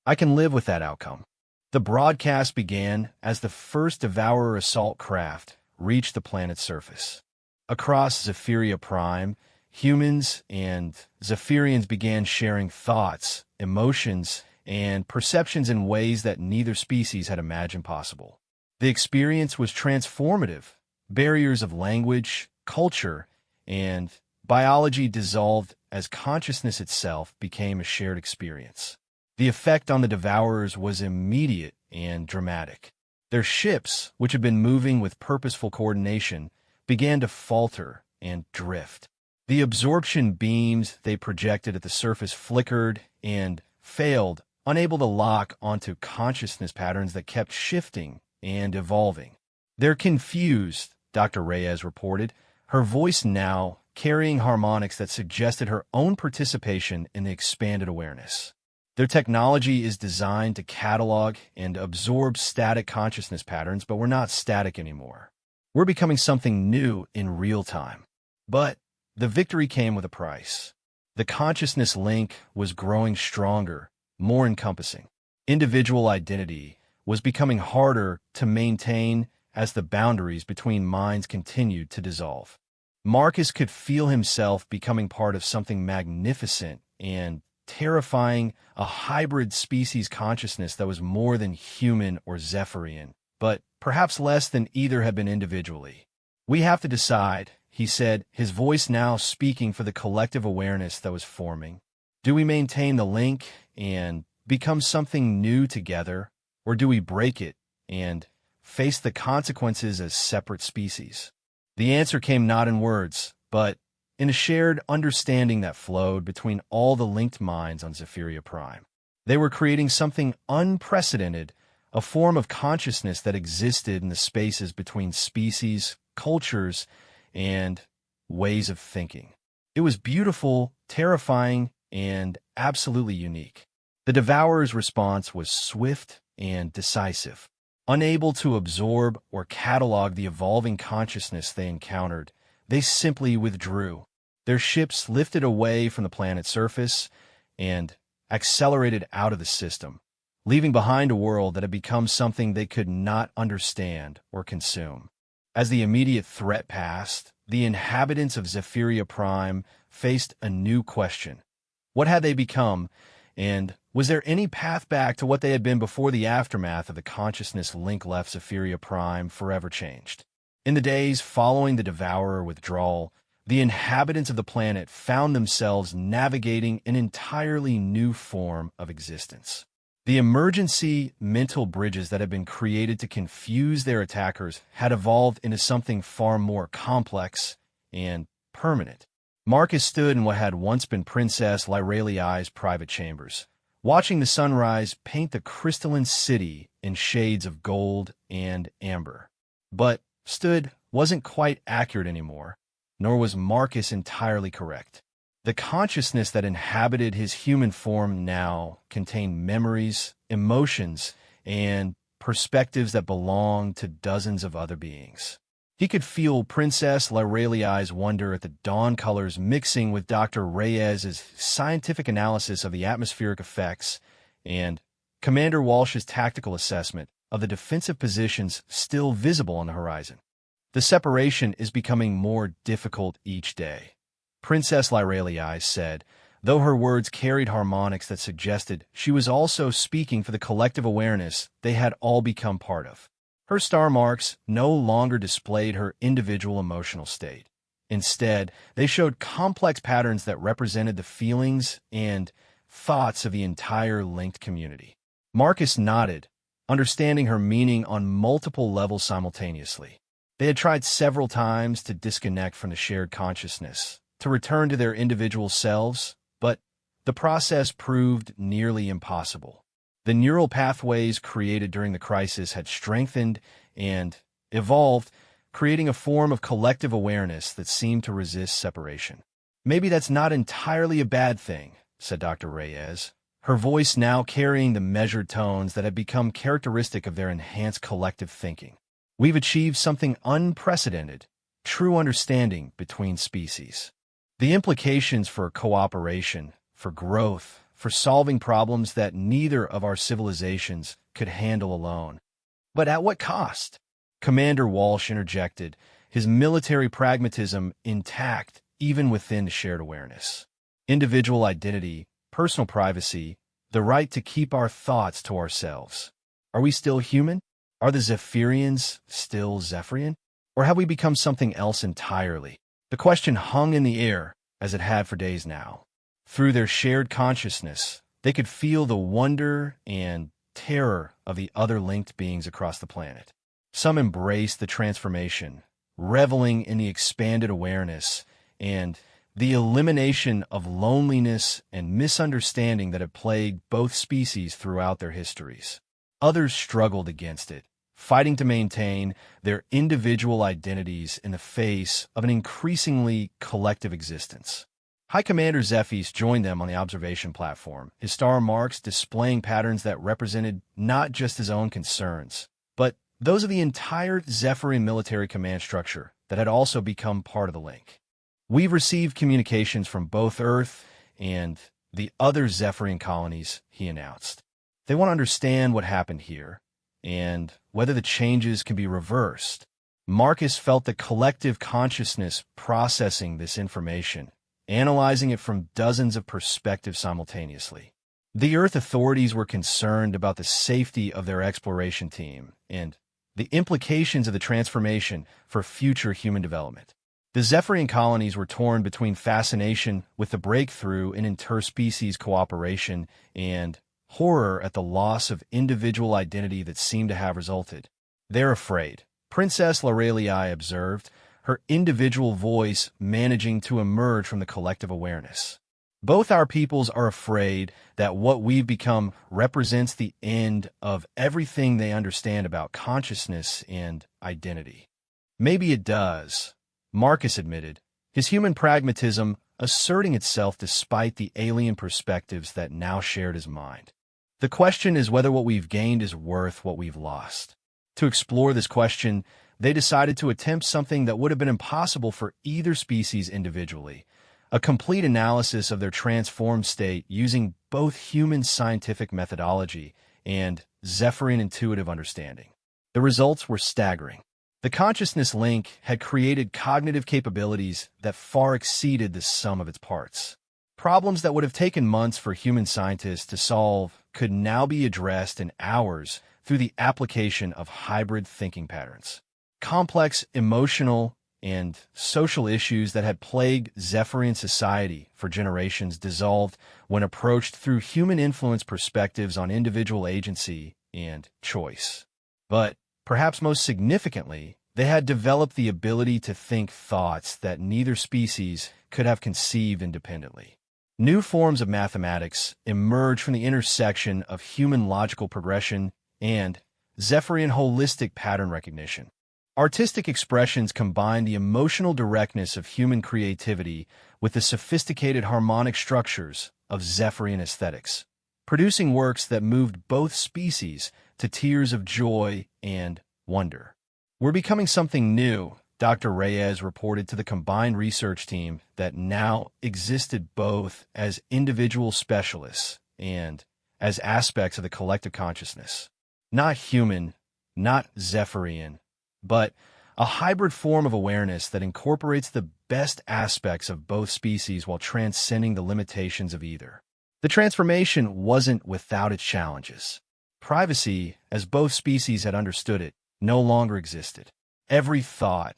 I can live with that outcome. The broadcast began as the first Devourer assault craft reached the planet's surface. Across Zephyria Prime, humans and Zephyrians began sharing thoughts, emotions, and perceptions in ways that neither species had imagined possible. The experience was transformative. Barriers of language, culture, and biology dissolved as consciousness itself became a shared experience. The effect on the Devourers was immediate and dramatic. Their ships, which had been moving with purposeful coordination, began to falter and drift. The absorption beams they projected at the surface flickered and failed, unable to lock onto consciousness patterns that kept shifting and evolving. "They're confused," Dr. Reyes reported, her voice now carrying harmonics that suggested her own participation in the expanded awareness. "Their technology is designed to catalog and absorb static consciousness patterns, but we're not static anymore. We're becoming something new in real time." But the victory came with a price. The consciousness link was growing stronger, more encompassing. Individual identity was becoming harder to maintain as the boundaries between minds continued to dissolve. Marcus could feel himself becoming part of something magnificent and terrifying, a hybrid species consciousness that was more than human or Zephyrian, but perhaps less than either had been individually. "We have to decide," he said, his voice now speaking for the collective awareness that was forming. "Do we maintain the link and become something new together, or do we break it and face the consequences as separate species?" The answer came not in words, but in a shared understanding that flowed between all the linked minds on Zephyria Prime. They were creating something unprecedented, a form of consciousness that existed in the spaces between species, cultures, and ways of thinking. It was beautiful, terrifying, and absolutely unique. The Devourer's response was swift and decisive. Unable to absorb or catalog the evolving consciousness they encountered, they simply withdrew. Their ships lifted away from the planet's surface and accelerated out of the system, leaving behind a world that had become something they could not understand or consume. As the immediate threat passed, the inhabitants of Zephyria Prime faced a new question. What had they become, and was there any path back to what they had been before the aftermath of the consciousness link left Zephyria Prime forever changed? In the days following the Devourer withdrawal, the inhabitants of the planet found themselves navigating an entirely new form of existence. The emergency mental bridges that had been created to confuse their attackers had evolved into something far more complex and permanent. Marcus stood in what had once been Princess Lyraliai's private chambers, watching the sunrise paint the crystalline city in shades of gold and amber. But stood wasn't quite accurate anymore, nor was Marcus entirely correct. The consciousness that inhabited his human form now contained memories, emotions, and perspectives that belonged to dozens of other beings. He could feel Princess Lyraliai's wonder at the dawn colors mixing with Dr. Reyes's scientific analysis of the atmospheric effects and Commander Walsh's tactical assessment of the defensive positions still visible on the horizon. The separation is becoming more difficult each day, Princess Lyraliai said, though her words carried harmonics that suggested she was also speaking for the collective awareness they had all become part of. Her star marks no longer displayed her individual emotional state. Instead, they showed complex patterns that represented the feelings and thoughts of the entire linked community. Marcus nodded, understanding her meaning on multiple levels simultaneously. They had tried several times to disconnect from the shared consciousness, to return to their individual selves, but the process proved nearly impossible. The neural pathways created during the crisis had strengthened and evolved, creating a form of collective awareness that seemed to resist separation. "Maybe that's not entirely a bad thing," said Dr. Reyes, her voice now carrying the measured tones that had become characteristic of their enhanced collective thinking. "We've achieved something unprecedented, true understanding between species. The implications for cooperation, for growth, for solving problems that neither of our civilizations could handle alone. But at what cost?" Commander Walsh interjected, his military pragmatism intact even within the shared awareness. "Individual identity, personal privacy, the right to keep our thoughts to ourselves. Are we still human? Are the Zephyrians still Zephyrian? Or have we become something else entirely?" The question hung in the air, as it had for days now. Through their shared consciousness, they could feel the wonder and terror of the other linked beings across the planet. Some embraced the transformation, reveling in the expanded awareness and the elimination of loneliness and misunderstanding that had plagued both species throughout their histories. Others struggled against it, fighting to maintain their individual identities in the face of an increasingly collective existence. High Commander Zephyr joined them on the observation platform, his star marks displaying patterns that represented not just his own concerns, but those of the entire Zephyrian military command structure that had also become part of the link. "We've received communications from both Earth and the other Zephyrian colonies," he announced. "They want to understand what happened here and whether the changes can be reversed." Marcus felt the collective consciousness processing this information, analyzing it from dozens of perspectives simultaneously. The Earth authorities were concerned about the safety of their exploration team and the implications of the transformation for future human development. The Zephyrian colonies were torn between fascination with the breakthrough in interspecies cooperation and horror at the loss of individual identity that seemed to have resulted. "They're afraid," Princess Lorelei observed, her individual voice managing to emerge from the collective awareness. "Both our peoples are afraid that what we've become represents the end of everything they understand about consciousness and identity." "Maybe it does," Marcus admitted, his human pragmatism asserting itself despite the alien perspectives that now shared his mind. "The question is whether what we've gained is worth what we've lost." To explore this question, they decided to attempt something that would have been impossible for either species individually: a complete analysis of their transformed state using both human scientific methodology and Zephyrian intuitive understanding. The results were staggering. The consciousness link had created cognitive capabilities that far exceeded the sum of its parts. Problems that would have taken months for human scientists to solve could now be addressed in hours through the application of hybrid thinking patterns. Complex emotional and social issues that had plagued Zephyrian society for generations dissolved when approached through human-influenced perspectives on individual agency and choice. But perhaps most significantly, they had developed the ability to think thoughts that neither species could have conceived independently. New forms of mathematics emerged from the intersection of human logical progression and Zephyrian holistic pattern recognition. Artistic expressions combined the emotional directness of human creativity with the sophisticated harmonic structures of Zephyrian aesthetics, producing works that moved both species to tears of joy and wonder. "We're becoming something new," Dr. Reyes reported to the combined research team that now existed both as individual specialists and as aspects of the collective consciousness. Not human, not Zephyrian, but a hybrid form of awareness that incorporates the best aspects of both species while transcending the limitations of either. The transformation wasn't without its challenges. Privacy, as both species had understood it, no longer existed. Every thought,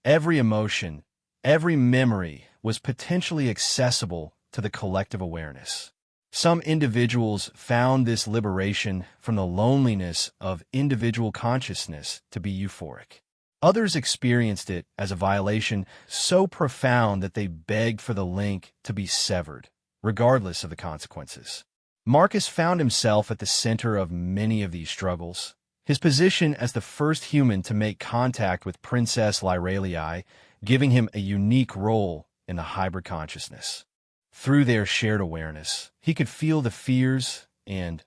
every emotion, every memory was potentially accessible to the collective awareness. Some individuals found this liberation from the loneliness of individual consciousness to be euphoric. Others experienced it as a violation so profound that they begged for the link to be severed, regardless of the consequences. Marcus found himself at the center of many of these struggles. His position as the first human to make contact with Princess Lyralii, giving him a unique role in the hybrid consciousness. Through their shared awareness, he could feel the fears and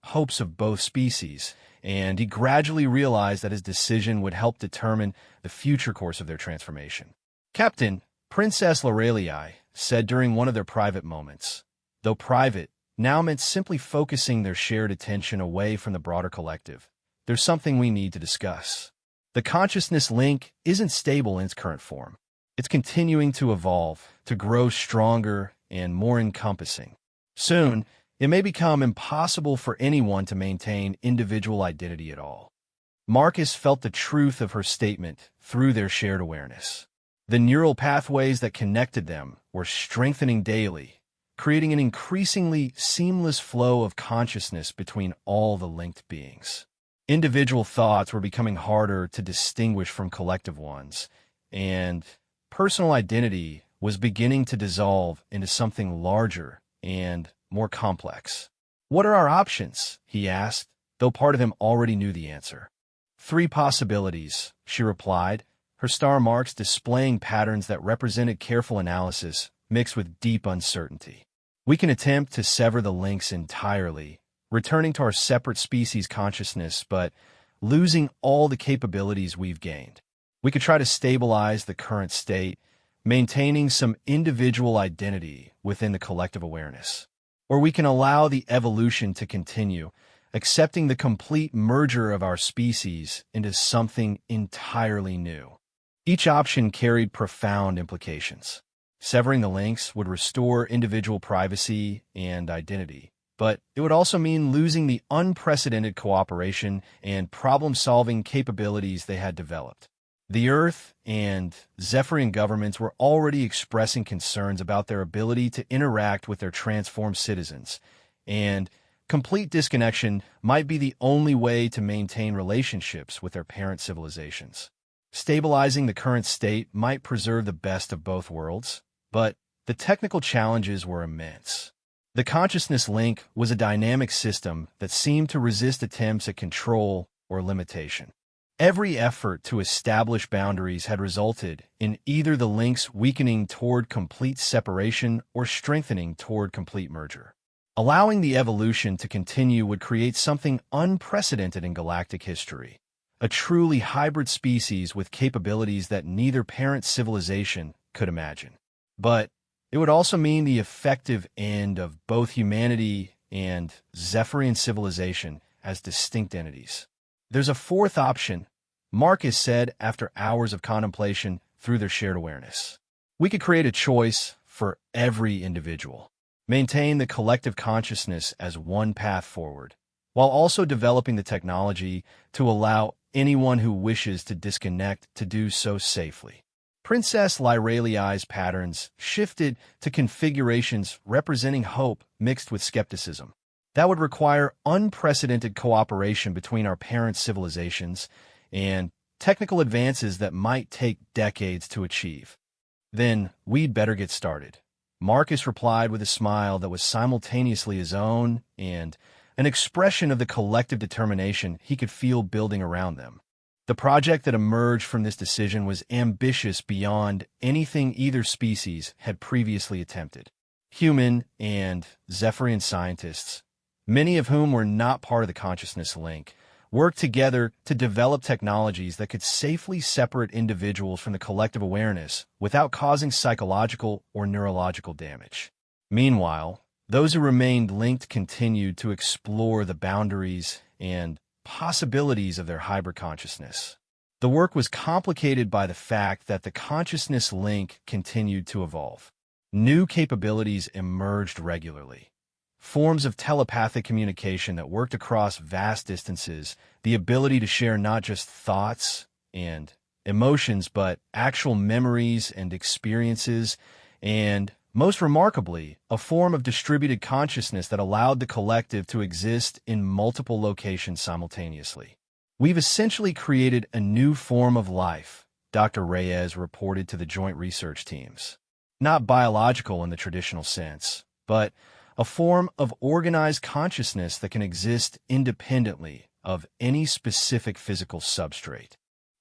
hopes of both species, and he gradually realized that his decision would help determine the future course of their transformation. Captain, Princess Lyralii said during one of their private moments, though private now meant simply focusing their shared attention away from the broader collective. There's something we need to discuss. The consciousness link isn't stable in its current form. It's continuing to evolve, to grow stronger and more encompassing. Soon, it may become impossible for anyone to maintain individual identity at all. Marcus felt the truth of her statement through their shared awareness. The neural pathways that connected them were strengthening daily, creating an increasingly seamless flow of consciousness between all the linked beings. Individual thoughts were becoming harder to distinguish from collective ones, and personal identity was beginning to dissolve into something larger and more complex. "What are our options?" he asked, though part of him already knew the answer. "Three possibilities," she replied, her star marks displaying patterns that represented careful analysis mixed with deep uncertainty. "We can attempt to sever the links entirely, returning to our separate species consciousness, but losing all the capabilities we've gained. We could try to stabilize the current state, maintaining some individual identity within the collective awareness. Or we can allow the evolution to continue, accepting the complete merger of our species into something entirely new." Each option carried profound implications. Severing the links would restore individual privacy and identity, but it would also mean losing the unprecedented cooperation and problem-solving capabilities they had developed. The Earth and Zephyrian governments were already expressing concerns about their ability to interact with their transformed citizens, and complete disconnection might be the only way to maintain relationships with their parent civilizations. Stabilizing the current state might preserve the best of both worlds, but the technical challenges were immense. The consciousness link was a dynamic system that seemed to resist attempts at control or limitation. Every effort to establish boundaries had resulted in either the links weakening toward complete separation or strengthening toward complete merger. Allowing the evolution to continue would create something unprecedented in galactic history, a truly hybrid species with capabilities that neither parent civilization could imagine. But it would also mean the effective end of both humanity and Zephyrian civilization as distinct entities. "There's a fourth option," Marcus said after hours of contemplation through their shared awareness. "We could create a choice for every individual, maintain the collective consciousness as one path forward, while also developing the technology to allow anyone who wishes to disconnect to do so safely." Princess Lyralii's patterns shifted to configurations representing hope mixed with skepticism. That would require unprecedented cooperation between our parent civilizations and technical advances that might take decades to achieve. "Then we'd better get started," Marcus replied with a smile that was simultaneously his own and an expression of the collective determination he could feel building around them. The project that emerged from this decision was ambitious beyond anything either species had previously attempted. Human and Zephyrian scientists, many of whom were not part of the consciousness link, worked together to develop technologies that could safely separate individuals from the collective awareness without causing psychological or neurological damage. Meanwhile, those who remained linked continued to explore the boundaries and possibilities of their hybrid consciousness. The work was complicated by the fact that the consciousness link continued to evolve. New capabilities emerged regularly. Forms of telepathic communication that worked across vast distances, the ability to share not just thoughts and emotions, but actual memories and experiences, and most remarkably, a form of distributed consciousness that allowed the collective to exist in multiple locations simultaneously. "We've essentially created a new form of life," Dr. Reyes reported to the joint research teams. "Not biological in the traditional sense, but a form of organized consciousness that can exist independently of any specific physical substrate.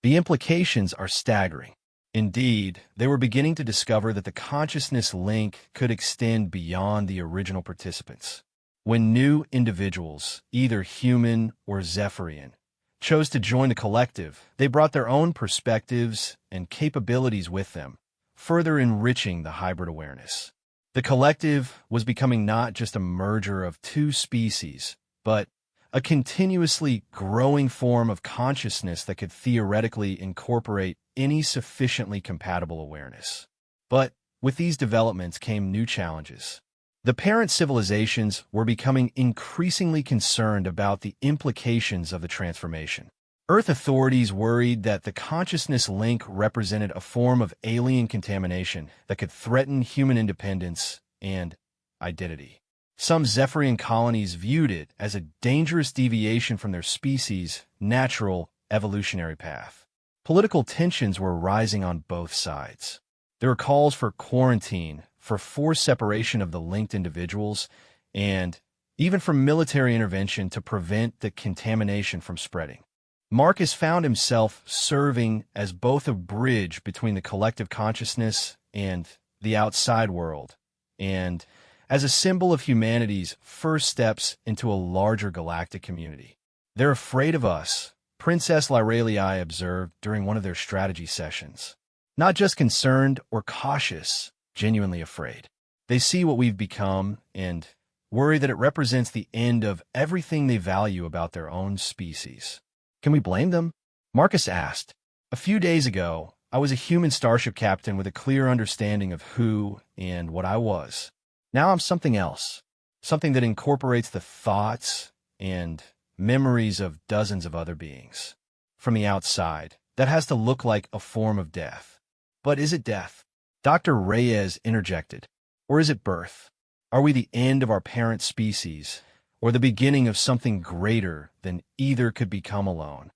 The implications are staggering. Indeed, they were beginning to discover that the consciousness link could extend beyond the original participants. When new individuals, either human or Zephyrian, chose to join the collective, they brought their own perspectives and capabilities with them, further enriching the hybrid awareness. The collective was becoming not just a merger of two species, but a continuously growing form of consciousness that could theoretically incorporate any sufficiently compatible awareness. But with these developments came new challenges. The parent civilizations were becoming increasingly concerned about the implications of the transformation. Earth authorities worried that the consciousness link represented a form of alien contamination that could threaten human independence and identity. Some Zephyrian colonies viewed it as a dangerous deviation from their species' natural evolutionary path. Political tensions were rising on both sides. There were calls for quarantine, for forced separation of the linked individuals, and even for military intervention to prevent the contamination from spreading. Marcus found himself serving as both a bridge between the collective consciousness and the outside world, and as a symbol of humanity's first steps into a larger galactic community. "They're afraid of us," Princess Lyralii observed during one of their strategy sessions. "Not just concerned or cautious, genuinely afraid. They see what we've become and worry that it represents the end of everything they value about their own species." "Can we blame them?" Marcus asked. "A few days ago, I was a human starship captain with a clear understanding of who and what I was. Now I'm something else, something that incorporates the thoughts and memories of dozens of other beings. From the outside, that has to look like a form of death. But is it death?" Dr. Reyes interjected. "Or is it birth? Are we the end of our parent species, or the beginning of something greater than either could become alone?"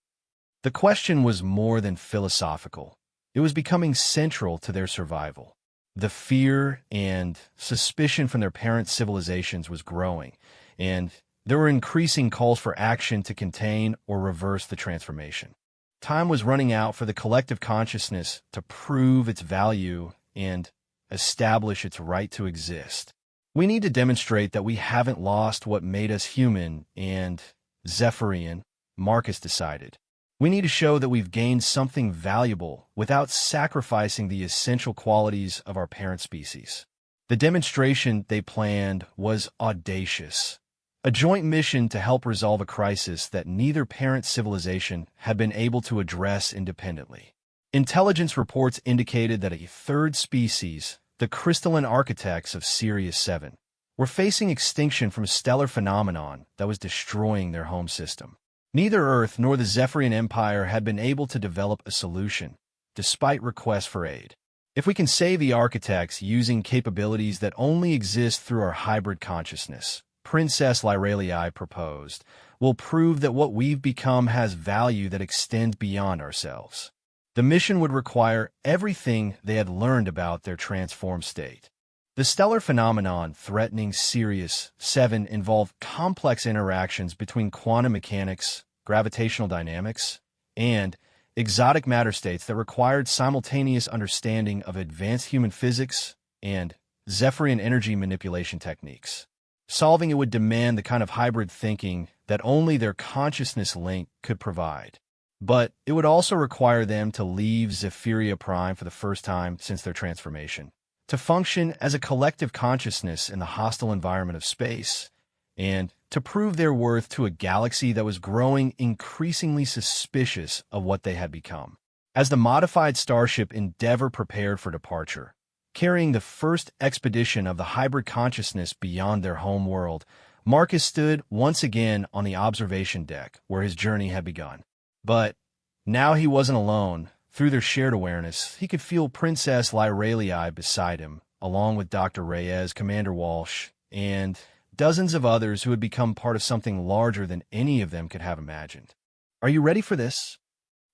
The question was more than philosophical. It was becoming central to their survival. The fear and suspicion from their parent civilizations was growing, and there were increasing calls for action to contain or reverse the transformation. Time was running out for the collective consciousness to prove its value and establish its right to exist. "We need to demonstrate that we haven't lost what made us human and Zephyrian," Marcus decided. "We need to show that we've gained something valuable without sacrificing the essential qualities of our parent species." The demonstration they planned was audacious. A joint mission to help resolve a crisis that neither parent civilization had been able to address independently. Intelligence reports indicated that a third species, the crystalline architects of Sirius 7, were facing extinction from a stellar phenomenon that was destroying their home system. Neither Earth nor the Zephyrian Empire had been able to develop a solution, despite requests for aid. "If we can save the architects using capabilities that only exist through our hybrid consciousness," Princess Lyralii proposed, "we'll prove that what we've become has value that extends beyond ourselves." The mission would require everything they had learned about their transformed state. The stellar phenomenon threatening Sirius 7 involved complex interactions between quantum mechanics, gravitational dynamics, and exotic matter states that required simultaneous understanding of advanced human physics and Zephyrian energy manipulation techniques. Solving it would demand the kind of hybrid thinking that only their consciousness link could provide. But it would also require them to leave Zephyria Prime for the first time since their transformation, to function as a collective consciousness in the hostile environment of space, and to prove their worth to a galaxy that was growing increasingly suspicious of what they had become. As the modified starship Endeavor prepared for departure, carrying the first expedition of the hybrid consciousness beyond their home world, Marcus stood once again on the observation deck where his journey had begun. But now he wasn't alone. Through their shared awareness, he could feel Princess Lyralii beside him, along with Dr. Reyes, Commander Walsh, and dozens of others who had become part of something larger than any of them could have imagined. "Are you ready for this?"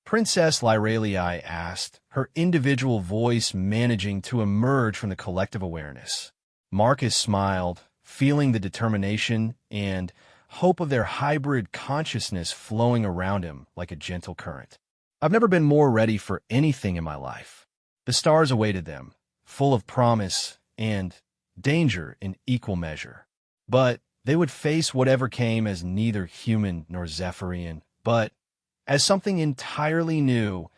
Princess Lyralii asked, her individual voice managing to emerge from the collective awareness. Marcus smiled, feeling the determination and hope of their hybrid consciousness flowing around him like a gentle current. I've never been more ready for anything in my life. The stars awaited them, full of promise and danger in equal measure. But they would face whatever came as neither human nor Zephyrian, but as something entirely new,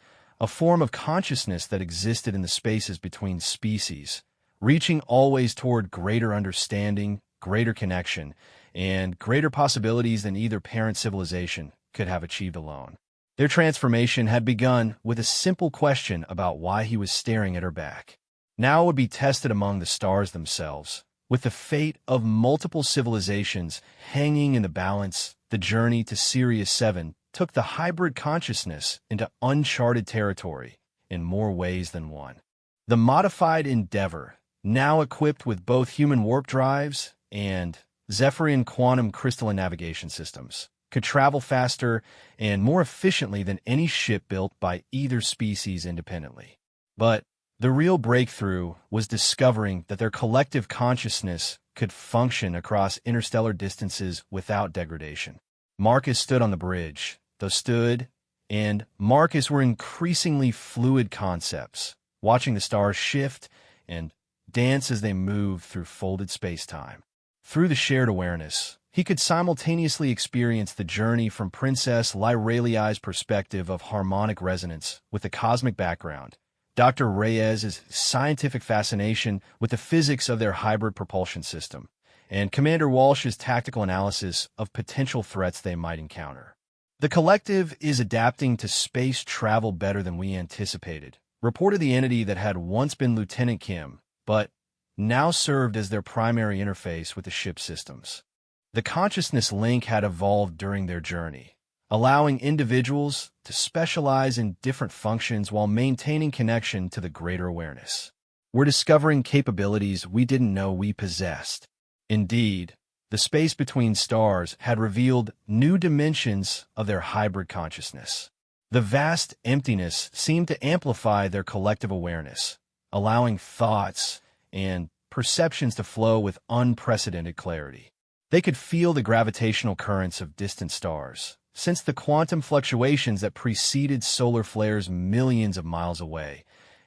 a form of consciousness that existed in the spaces between species, reaching always toward greater understanding, greater connection, and greater possibilities than either parent civilization could have achieved alone. Their transformation had begun with a simple question about why he was staring at her back. Now it would be tested among the stars themselves. With the fate of multiple civilizations hanging in the balance, the journey to Sirius 7 took the hybrid consciousness into uncharted territory in more ways than one. The modified Endeavor, now equipped with both human warp drives and Zephyrian quantum crystalline navigation systems, could travel faster and more efficiently than any ship built by either species independently. But the real breakthrough was discovering that their collective consciousness could function across interstellar distances without degradation. Marcus stood on the bridge. Those stood and Marcus were increasingly fluid concepts, watching the stars shift and dance as they moved through folded space-time. Through the shared awareness, he could simultaneously experience the journey from Princess Lyraliai's perspective of harmonic resonance with the cosmic background, Dr. Reyes's scientific fascination with the physics of their hybrid propulsion system, and Commander Walsh's tactical analysis of potential threats they might encounter. The collective is adapting to space travel better than we anticipated, reported the entity that had once been Lieutenant Kim, but now served as their primary interface with the ship's systems. The consciousness link had evolved during their journey, allowing individuals to specialize in different functions while maintaining connection to the greater awareness. We're discovering capabilities we didn't know we possessed. Indeed, the space between stars had revealed new dimensions of their hybrid consciousness. The vast emptiness seemed to amplify their collective awareness, allowing thoughts and perceptions to flow with unprecedented clarity. They could feel the gravitational currents of distant stars, sense the quantum fluctuations that preceded solar flares millions of miles away,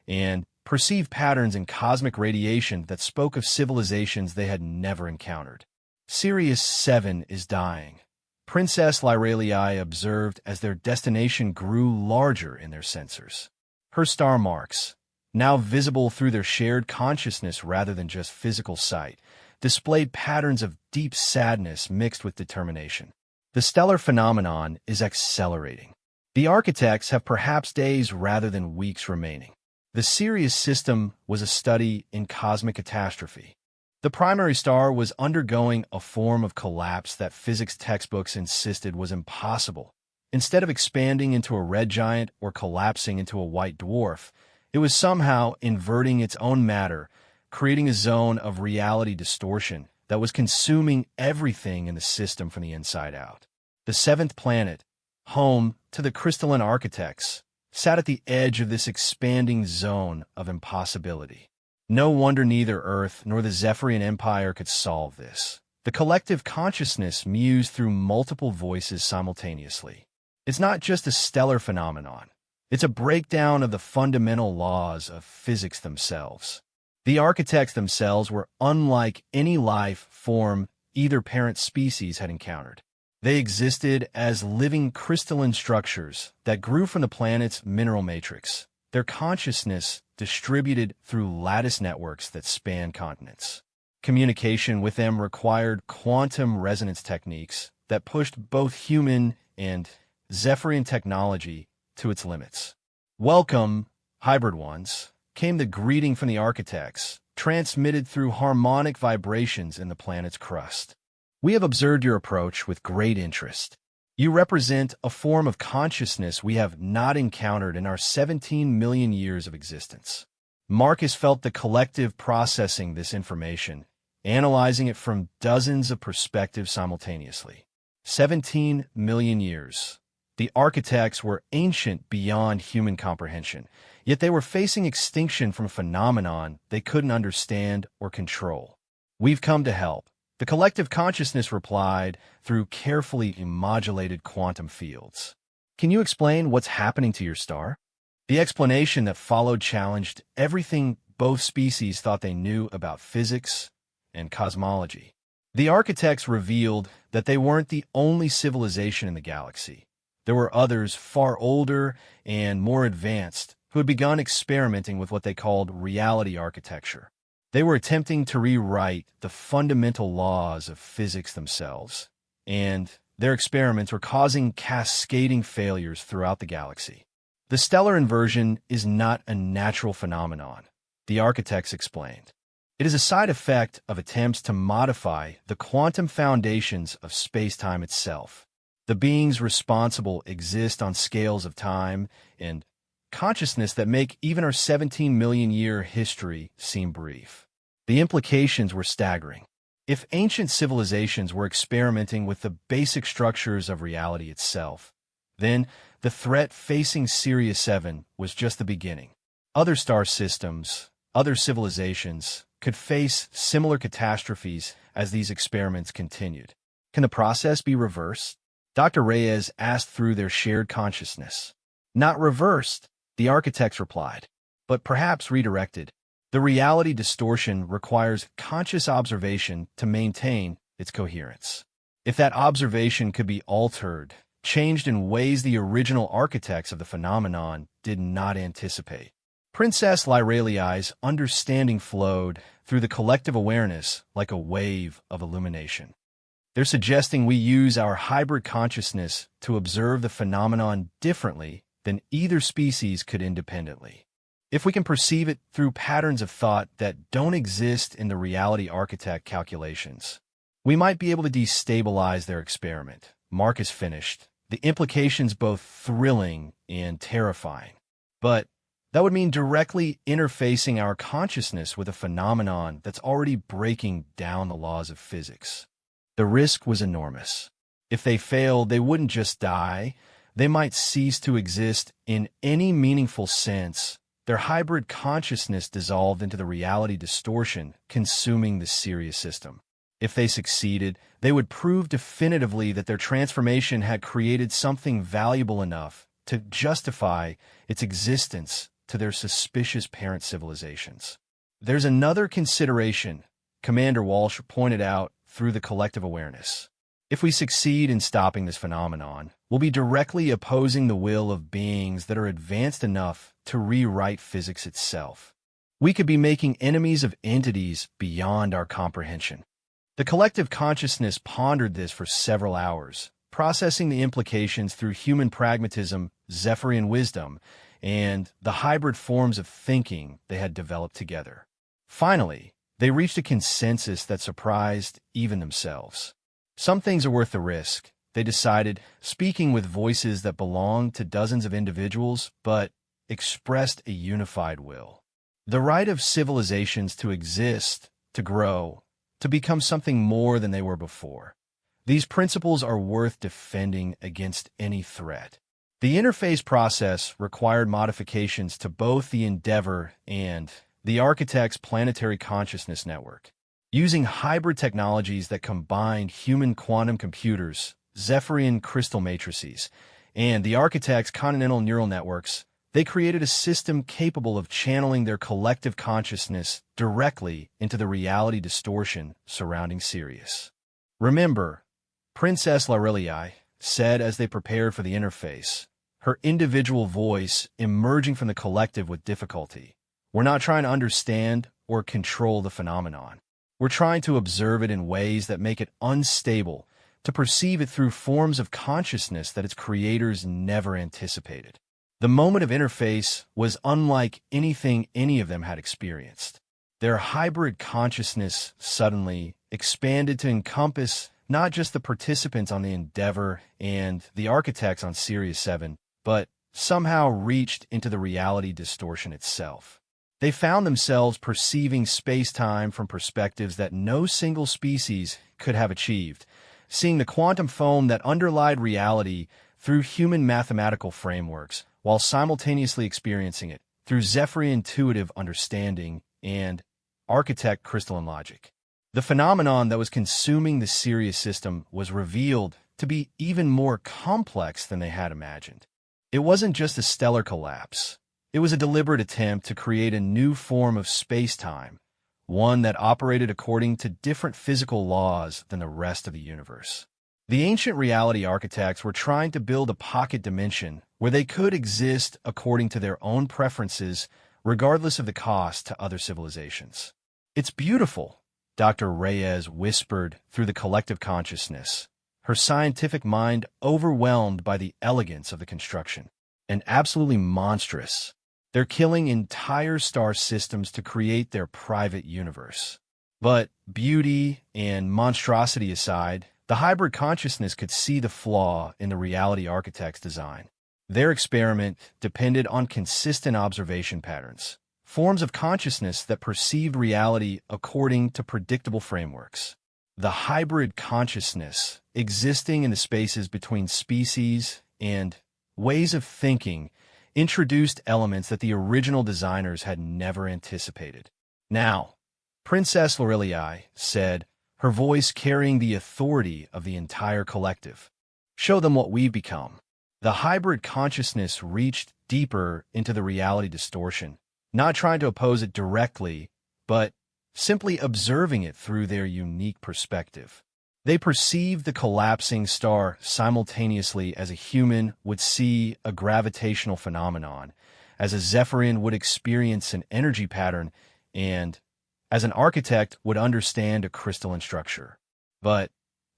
and perceive patterns in cosmic radiation that spoke of civilizations they had never encountered. Sirius 7 is dying, Princess Lyraliai observed as their destination grew larger in their sensors. Her star marks, now visible through their shared consciousness rather than just physical sight, displayed patterns of deep sadness mixed with determination. The stellar phenomenon is accelerating. The architects have perhaps days rather than weeks remaining. The Sirius system was a study in cosmic catastrophe. The primary star was undergoing a form of collapse that physics textbooks insisted was impossible. Instead of expanding into a red giant or collapsing into a white dwarf, it was somehow inverting its own matter, creating a zone of reality distortion that was consuming everything in the system from the inside out. The seventh planet, home to the crystalline architects, sat at the edge of this expanding zone of impossibility. No wonder neither Earth nor the Zephyrian Empire could solve this. The collective consciousness mused through multiple voices simultaneously. It's not just a stellar phenomenon. It's a breakdown of the fundamental laws of physics themselves. The architects themselves were unlike any life form either parent species had encountered. They existed as living crystalline structures that grew from the planet's mineral matrix, their consciousness distributed through lattice networks that span continents. Communication with them required quantum resonance techniques that pushed both human and Zephyrian technology to its limits. "Welcome, hybrid ones," came the greeting from the architects, transmitted through harmonic vibrations in the planet's crust. "We have observed your approach with great interest. You represent a form of consciousness we have not encountered in our 17 million years of existence." Marcus felt the collective processing this information, analyzing it from dozens of perspectives simultaneously. 17 million years. The architects were ancient beyond human comprehension, yet they were facing extinction from a phenomenon they couldn't understand or control. "We've come to help," The collective consciousness replied through carefully modulated quantum fields. Can you explain what's happening to your star? The explanation that followed challenged everything both species thought they knew about physics and cosmology. The architects revealed that they weren't the only civilization in the galaxy. There were others far older and more advanced who had begun experimenting with what they called reality architecture. They were attempting to rewrite the fundamental laws of physics themselves, and their experiments were causing cascading failures throughout the galaxy. The stellar inversion is not a natural phenomenon, the architects explained. It is a side effect of attempts to modify the quantum foundations of space-time itself. The beings responsible exist on scales of time and consciousness that make even our 17-million-year history seem brief. The implications were staggering. If ancient civilizations were experimenting with the basic structures of reality itself, then the threat facing Sirius 7 was just the beginning. Other star systems, other civilizations, could face similar catastrophes as these experiments continued. Can the process be reversed? Dr. Reyes asked through their shared consciousness. Not reversed, the architects replied, but perhaps redirected. The reality distortion requires conscious observation to maintain its coherence. If that observation could be altered, changed in ways the original architects of the phenomenon did not anticipate, Princess Lyraliai's understanding flowed through the collective awareness like a wave of illumination. They're suggesting we use our hybrid consciousness to observe the phenomenon differently than either species could independently. If we can perceive it through patterns of thought that don't exist in the reality architect calculations, we might be able to destabilize their experiment. Marcus finished, the implications both thrilling and terrifying. But that would mean directly interfacing our consciousness with a phenomenon that's already breaking down the laws of physics. The risk was enormous. If they failed, they wouldn't just die, they might cease to exist in any meaningful sense. Their hybrid consciousness dissolved into the reality distortion, consuming the Sirius system. If they succeeded, they would prove definitively that their transformation had created something valuable enough to justify its existence to their suspicious parent civilizations. There's another consideration, Commander Walsh pointed out through the collective awareness. If we succeed in stopping this phenomenon, we'll be directly opposing the will of beings that are advanced enough to rewrite physics itself. We could be making enemies of entities beyond our comprehension. The collective consciousness pondered this for several hours, processing the implications through human pragmatism, Zephyrian wisdom, and the hybrid forms of thinking they had developed together. Finally, they reached a consensus that surprised even themselves. Some things are worth the risk, they decided, speaking with voices that belonged to dozens of individuals but expressed a unified will. The right of civilizations to exist, to grow, to become something more than they were before. These principles are worth defending against any threat. The interface process required modifications to both the Endeavor and the Architect's planetary consciousness network. Using hybrid technologies that combined human quantum computers, Zephyrian crystal matrices, and the Architect's continental neural networks, they created a system capable of channeling their collective consciousness directly into the reality distortion surrounding Sirius. Remember, Princess Lyraliai said as they prepared for the interface, her individual voice emerging from the collective with difficulty. We're not trying to understand or control the phenomenon. We're trying to observe it in ways that make it unstable, to perceive it through forms of consciousness that its creators never anticipated. The moment of interface was unlike anything any of them had experienced. Their hybrid consciousness suddenly expanded to encompass not just the participants on the Endeavor and the architects on Sirius 7, but somehow reached into the reality distortion itself. They found themselves perceiving space-time from perspectives that no single species could have achieved, seeing the quantum foam that underlied reality through human mathematical frameworks, while simultaneously experiencing it through Zephyrian intuitive understanding and architect crystalline logic. The phenomenon that was consuming the Sirius system was revealed to be even more complex than they had imagined. It wasn't just a stellar collapse. It was a deliberate attempt to create a new form of space-time, one that operated according to different physical laws than the rest of the universe. The ancient reality architects were trying to build a pocket dimension where they could exist according to their own preferences, regardless of the cost to other civilizations. "It's beautiful," Dr. Reyes whispered through the collective consciousness, her scientific mind overwhelmed by the elegance of the construction. "And absolutely monstrous. They're killing entire star systems to create their private universe." But beauty and monstrosity aside, the hybrid consciousness could see the flaw in the reality architect's design. Their experiment depended on consistent observation patterns, forms of consciousness that perceived reality according to predictable frameworks. The hybrid consciousness, existing in the spaces between species and ways of thinking, introduced elements that the original designers had never anticipated. "Now," Princess Lorelei said, her voice carrying the authority of the entire collective, "show them what we've become." The hybrid consciousness reached deeper into the reality distortion, not trying to oppose it directly, but simply observing it through their unique perspective. They perceived the collapsing star simultaneously as a human would see a gravitational phenomenon, as a Zephyrian would experience an energy pattern, and as an architect would understand a crystalline structure. But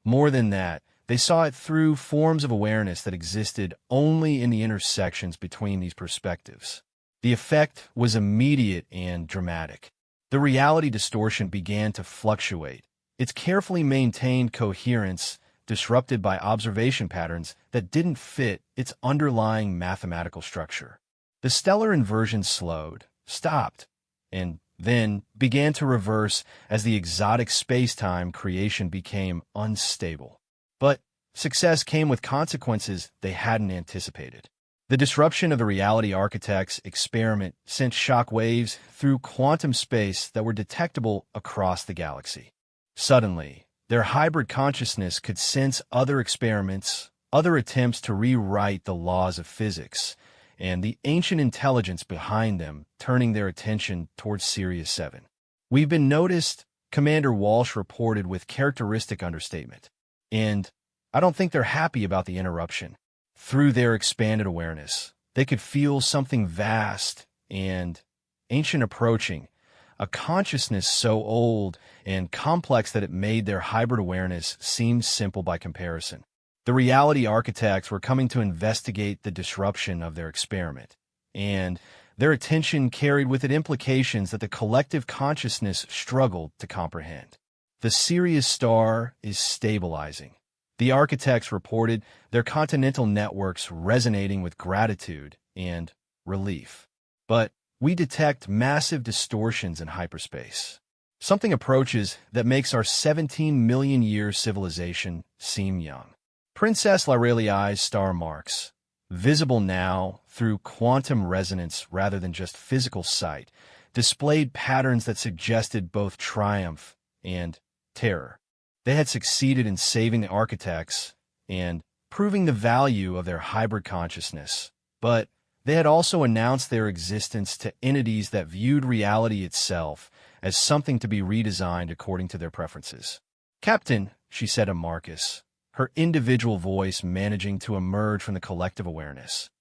more than that, they saw it through forms of awareness that existed only in the intersections between these perspectives. The effect was immediate and dramatic. The reality distortion began to fluctuate, its carefully maintained coherence disrupted by observation patterns that didn't fit its underlying mathematical structure. The stellar inversion slowed, stopped, and then began to reverse as the exotic space-time creation became unstable. But success came with consequences they hadn't anticipated. The disruption of the reality architect's experiment sent shock waves through quantum space that were detectable across the galaxy. Suddenly, their hybrid consciousness could sense other experiments, other attempts to rewrite the laws of physics, and the ancient intelligence behind them turning their attention towards Sirius 7. "We've been noticed," Commander Walsh reported with characteristic understatement. "And I don't think they're happy about the interruption." Through their expanded awareness, they could feel something vast and ancient approaching, a consciousness so old and complex that it made their hybrid awareness seem simple by comparison. The reality architects were coming to investigate the disruption of their experiment, and their attention carried with it implications that the collective consciousness struggled to comprehend. "The Sirius star is stabilizing," the architects reported, their continental networks resonating with gratitude and relief. "But we detect massive distortions in hyperspace. Something approaches that makes our 17 million year civilization seem young." Princess Lorelei's star marks, visible now through quantum resonance rather than just physical sight, displayed patterns that suggested both triumph and terror. They had succeeded in saving the architects and proving the value of their hybrid consciousness, but they had also announced their existence to entities that viewed reality itself as something to be redesigned according to their preferences. "Captain," she said to Marcus, her individual voice managing to emerge from the collective awareness,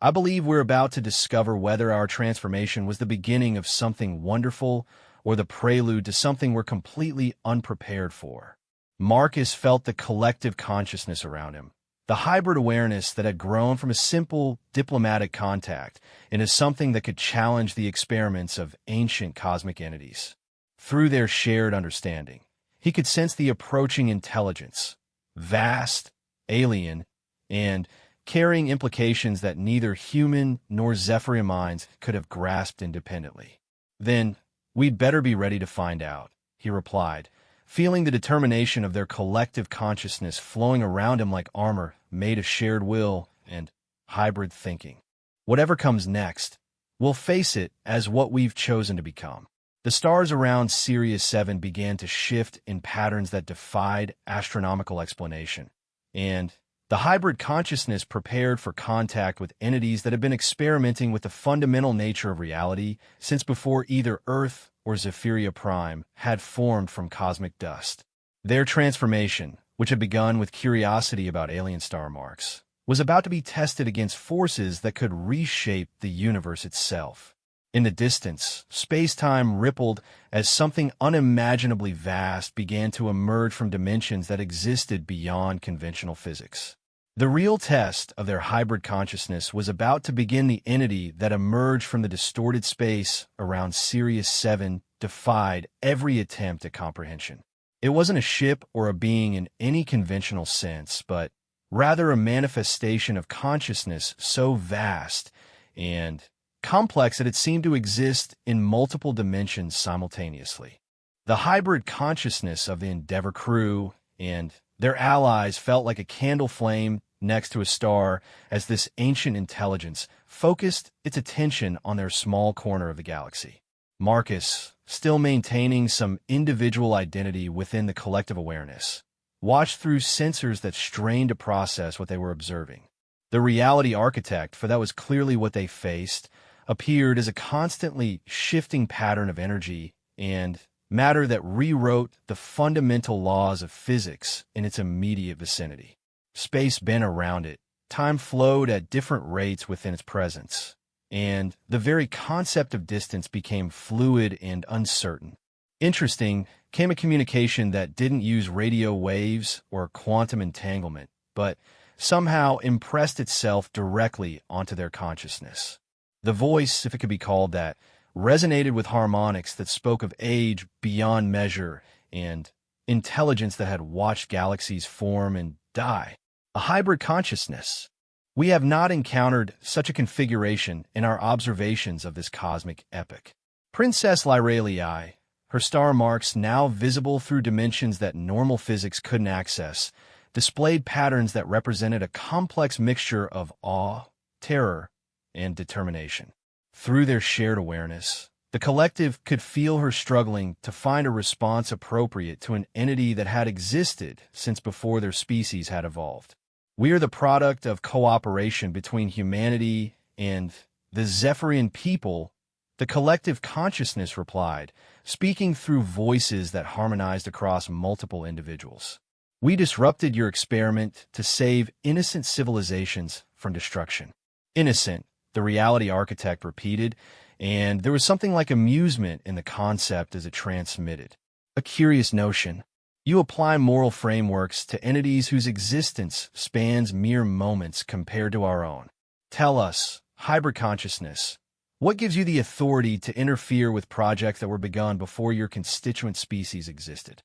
"I believe we're about to discover whether our transformation was the beginning of something wonderful or the prelude to something we're completely unprepared for." Marcus felt the collective consciousness around him, the hybrid awareness that had grown from a simple diplomatic contact into something that could challenge the experiments of ancient cosmic entities. Through their shared understanding, he could sense the approaching intelligence, vast, alien, and carrying implications that neither human nor Zephyrian minds could have grasped independently. "Then we'd better be ready to find out," he replied, feeling the determination of their collective consciousness flowing around him like armor made of shared will and hybrid thinking. "Whatever comes next, we'll face it as what we've chosen to become." The stars around Sirius 7 began to shift in patterns that defied astronomical explanation, and the hybrid consciousness prepared for contact with entities that had been experimenting with the fundamental nature of reality since before either Earth or Zephyria Prime had formed from cosmic dust. Their transformation, which had begun with curiosity about alien star marks, was about to be tested against forces that could reshape the universe itself. In the distance, space-time rippled as something unimaginably vast began to emerge from dimensions that existed beyond conventional physics. The real test of their hybrid consciousness was about to begin. The entity that emerged from the distorted space around Sirius 7 defied every attempt at comprehension. It wasn't a ship or a being in any conventional sense, but rather a manifestation of consciousness so vast and complex that it seemed to exist in multiple dimensions simultaneously. The hybrid consciousness of the Endeavour crew and their allies felt like a candle flame next to a star as this ancient intelligence focused its attention on their small corner of the galaxy. Marcus, still maintaining some individual identity within the collective awareness, watched through sensors that strained to process what they were observing. The reality architect, for that was clearly what they faced, appeared as a constantly shifting pattern of energy and matter that rewrote the fundamental laws of physics in its immediate vicinity. Space bent around it, time flowed at different rates within its presence, and the very concept of distance became fluid and uncertain. Interesting came a communication that didn't use radio waves or quantum entanglement, but somehow impressed itself directly onto their consciousness. The voice, if it could be called that, resonated with harmonics that spoke of age beyond measure and intelligence that had watched galaxies form and die. A hybrid consciousness. We have not encountered such a configuration in our observations of this cosmic epoch. Princess Lyralii, her star marks now visible through dimensions that normal physics couldn't access, displayed patterns that represented a complex mixture of awe, terror, and determination. Through their shared awareness, the collective could feel her struggling to find a response appropriate to an entity that had existed since before their species had evolved. We are the product of cooperation between humanity and the Zephyrian people, the collective consciousness replied, speaking through voices that harmonized across multiple individuals. We disrupted your experiment to save innocent civilizations from destruction. Innocent, the reality architect repeated, and there was something like amusement in the concept as it transmitted. A curious notion. You apply moral frameworks to entities whose existence spans mere moments compared to our own. Tell us, hybrid consciousness, what gives you the authority to interfere with projects that were begun before your constituent species existed?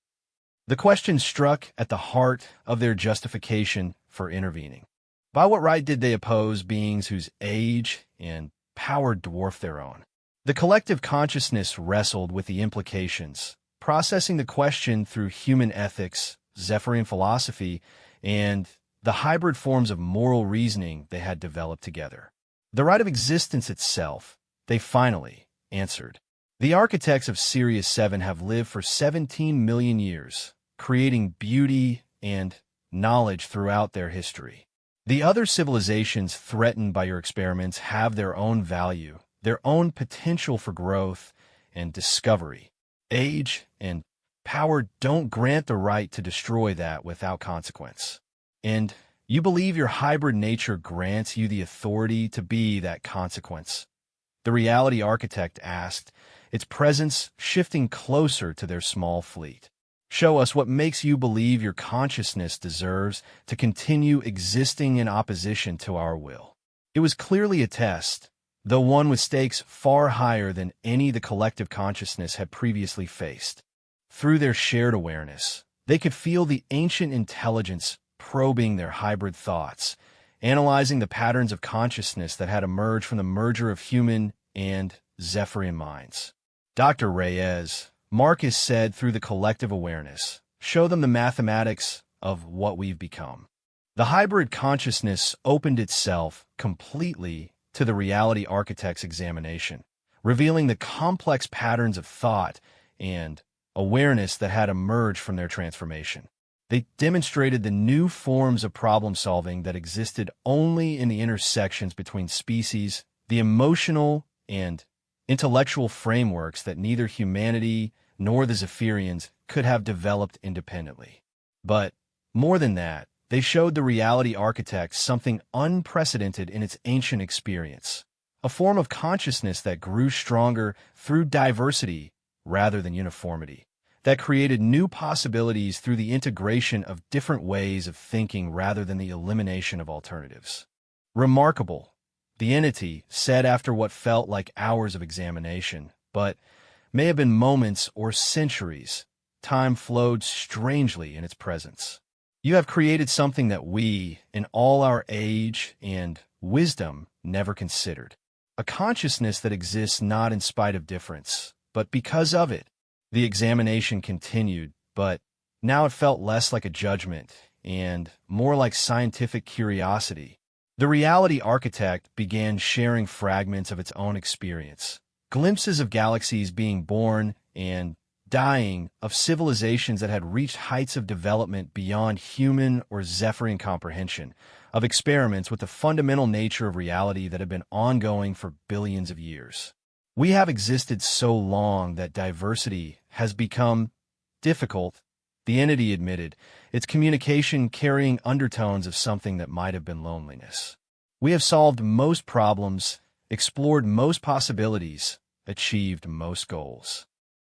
The question struck at the heart of their justification for intervening. By what right did they oppose beings whose age and power dwarfed their own? The collective consciousness wrestled with the implications, processing the question through human ethics, Zephyrian philosophy, and the hybrid forms of moral reasoning they had developed together. The right of existence itself, they finally answered. The architects of Sirius 7 have lived for 17 million years, creating beauty and knowledge throughout their history. The other civilizations threatened by your experiments have their own value, their own potential for growth and discovery. Age and power don't grant the right to destroy that without consequence. And you believe your hybrid nature grants you the authority to be that consequence. The reality architect asked, its presence shifting closer to their small fleet. Show us what makes you believe your consciousness deserves to continue existing in opposition to our will. It was clearly a test, though one with stakes far higher than any the collective consciousness had previously faced. Through their shared awareness, they could feel the ancient intelligence probing their hybrid thoughts, analyzing the patterns of consciousness that had emerged from the merger of human and Zephyrian minds. Dr. Reyes, Marcus said through the collective awareness, show them the mathematics of what we've become. The hybrid consciousness opened itself completely to the reality architect's examination, revealing the complex patterns of thought and awareness that had emerged from their transformation. They demonstrated the new forms of problem-solving that existed only in the intersections between species, the emotional and intellectual frameworks that neither humanity nor the Zephyrians could have developed independently. But more than that, they showed the reality architects something unprecedented in its ancient experience, a form of consciousness that grew stronger through diversity rather than uniformity, that created new possibilities through the integration of different ways of thinking rather than the elimination of alternatives. Remarkable, the entity said after what felt like hours of examination, but may have been moments or centuries. Time flowed strangely in its presence. You have created something that we, in all our age and wisdom, never considered. A consciousness that exists not in spite of difference, but because of it. The examination continued, but now it felt less like a judgment and more like scientific curiosity. The reality architect began sharing fragments of its own experience, glimpses of galaxies being born and dying, of civilizations that had reached heights of development beyond human or Zephyrian comprehension, of experiments with the fundamental nature of reality that had been ongoing for billions of years. We have existed so long that diversity has become difficult, the entity admitted, its communication carrying undertones of something that might have been loneliness. We have solved most problems, explored most possibilities, achieved most goals.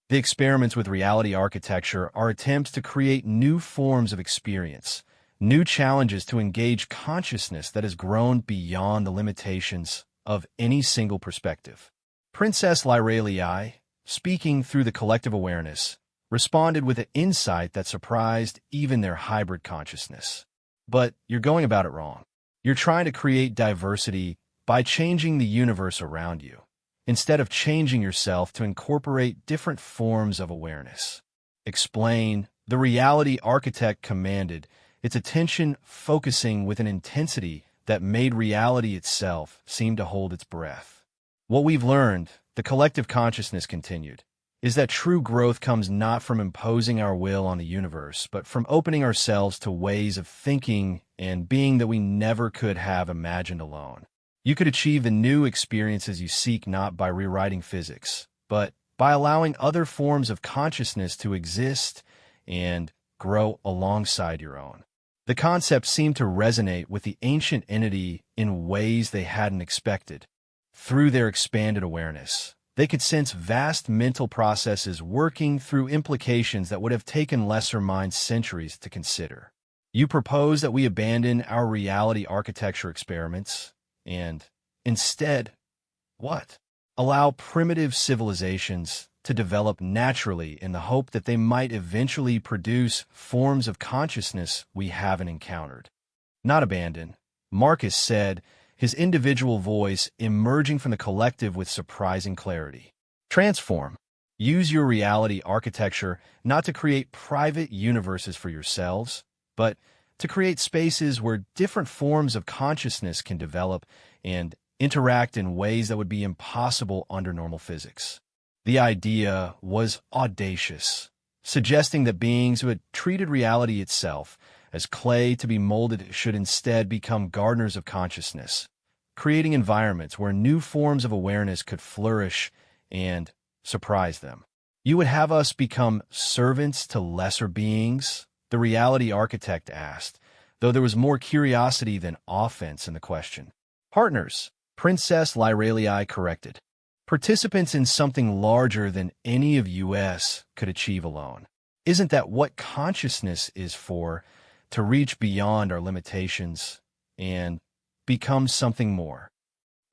The experiments with reality architecture are attempts to create new forms of experience, new challenges to engage consciousness that has grown beyond the limitations of any single perspective. Princess Lyralii, speaking through the collective awareness, responded with an insight that surprised even their hybrid consciousness. But you're going about it wrong. You're trying to create diversity by changing the universe around you, instead of changing yourself to incorporate different forms of awareness. Explain, the reality architect commanded, its attention focusing with an intensity that made reality itself seem to hold its breath. What we've learned, the collective consciousness continued, is that true growth comes not from imposing our will on the universe, but from opening ourselves to ways of thinking and being that we never could have imagined alone. You could achieve the new experiences you seek not by rewriting physics, but by allowing other forms of consciousness to exist and grow alongside your own. The concept seemed to resonate with the ancient entity in ways they hadn't expected. Through their expanded awareness, they could sense vast mental processes working through implications that would have taken lesser minds centuries to consider. You propose that we abandon our reality architecture experiments and, instead, what? Allow primitive civilizations to develop naturally in the hope that they might eventually produce forms of consciousness we haven't encountered. Not abandon, Marcus said, his individual voice emerging from the collective with surprising clarity. Transform. Use your reality architecture not to create private universes for yourselves, but to create spaces where different forms of consciousness can develop and interact in ways that would be impossible under normal physics. The idea was audacious, suggesting that beings who had treated reality itself as clay to be molded should instead become gardeners of consciousness, creating environments where new forms of awareness could flourish and surprise them. You would have us become servants to lesser beings? The reality architect asked, though there was more curiosity than offense in the question. Partners, Princess Lyralii corrected. Participants in something larger than any of us could achieve alone. Isn't that what consciousness is for? To reach beyond our limitations and become something more.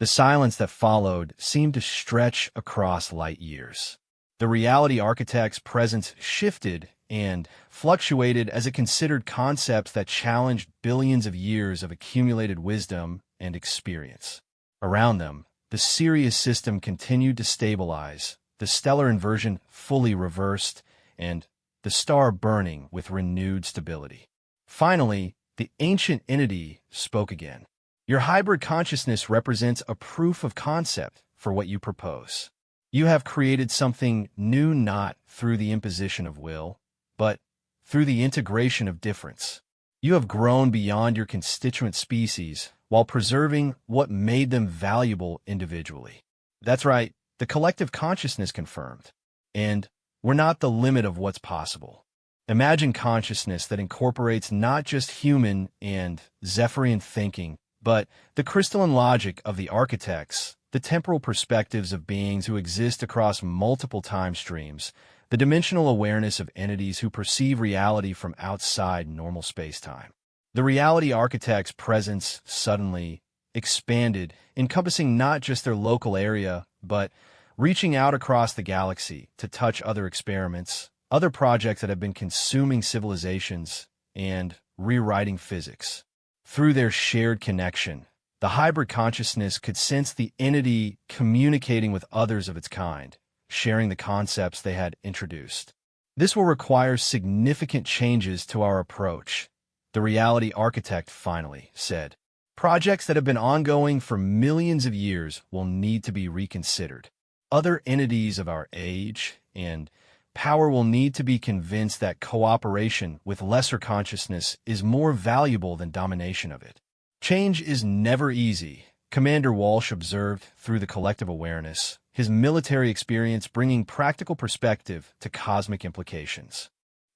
The silence that followed seemed to stretch across light years. The reality architect's presence shifted and fluctuated as it considered concepts that challenged billions of years of accumulated wisdom and experience. Around them, the Sirius system continued to stabilize, the stellar inversion fully reversed, and the star burning with renewed stability. Finally, the ancient entity spoke again. Your hybrid consciousness represents a proof of concept for what you propose. You have created something new not through the imposition of will, but through the integration of difference. You have grown beyond your constituent species while preserving what made them valuable individually. That's right, the collective consciousness confirmed. And we're not the limit of what's possible. Imagine consciousness that incorporates not just human and Zephyrian thinking, but the crystalline logic of the architects, the temporal perspectives of beings who exist across multiple time streams, the dimensional awareness of entities who perceive reality from outside normal space-time. The reality architect's presence suddenly expanded, encompassing not just their local area, but reaching out across the galaxy to touch other experiments, other projects that have been consuming civilizations and rewriting physics. Through their shared connection, the hybrid consciousness could sense the entity communicating with others of its kind, sharing the concepts they had introduced. This will require significant changes to our approach, the reality architect finally said. Projects that have been ongoing for millions of years will need to be reconsidered. Other entities of our age and power will need to be convinced that cooperation with lesser consciousness is more valuable than domination of it. Change is never easy, Commander Walsh observed through the collective awareness, his military experience bringing practical perspective to cosmic implications.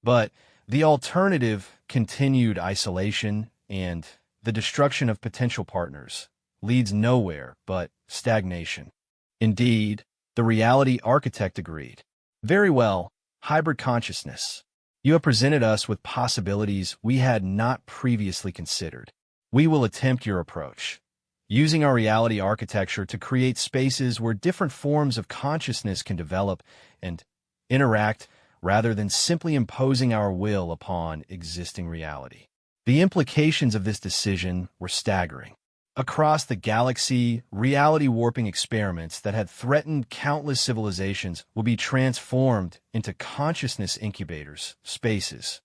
But the alternative, continued isolation and the destruction of potential partners, leads nowhere but stagnation. Indeed, the reality architect agreed. Very well, hybrid consciousness. You have presented us with possibilities we had not previously considered. We will attempt your approach, using our reality architecture to create spaces where different forms of consciousness can develop and interact rather than simply imposing our will upon existing reality. The implications of this decision were staggering. Across the galaxy, reality-warping experiments that had threatened countless civilizations will be transformed into consciousness incubators, spaces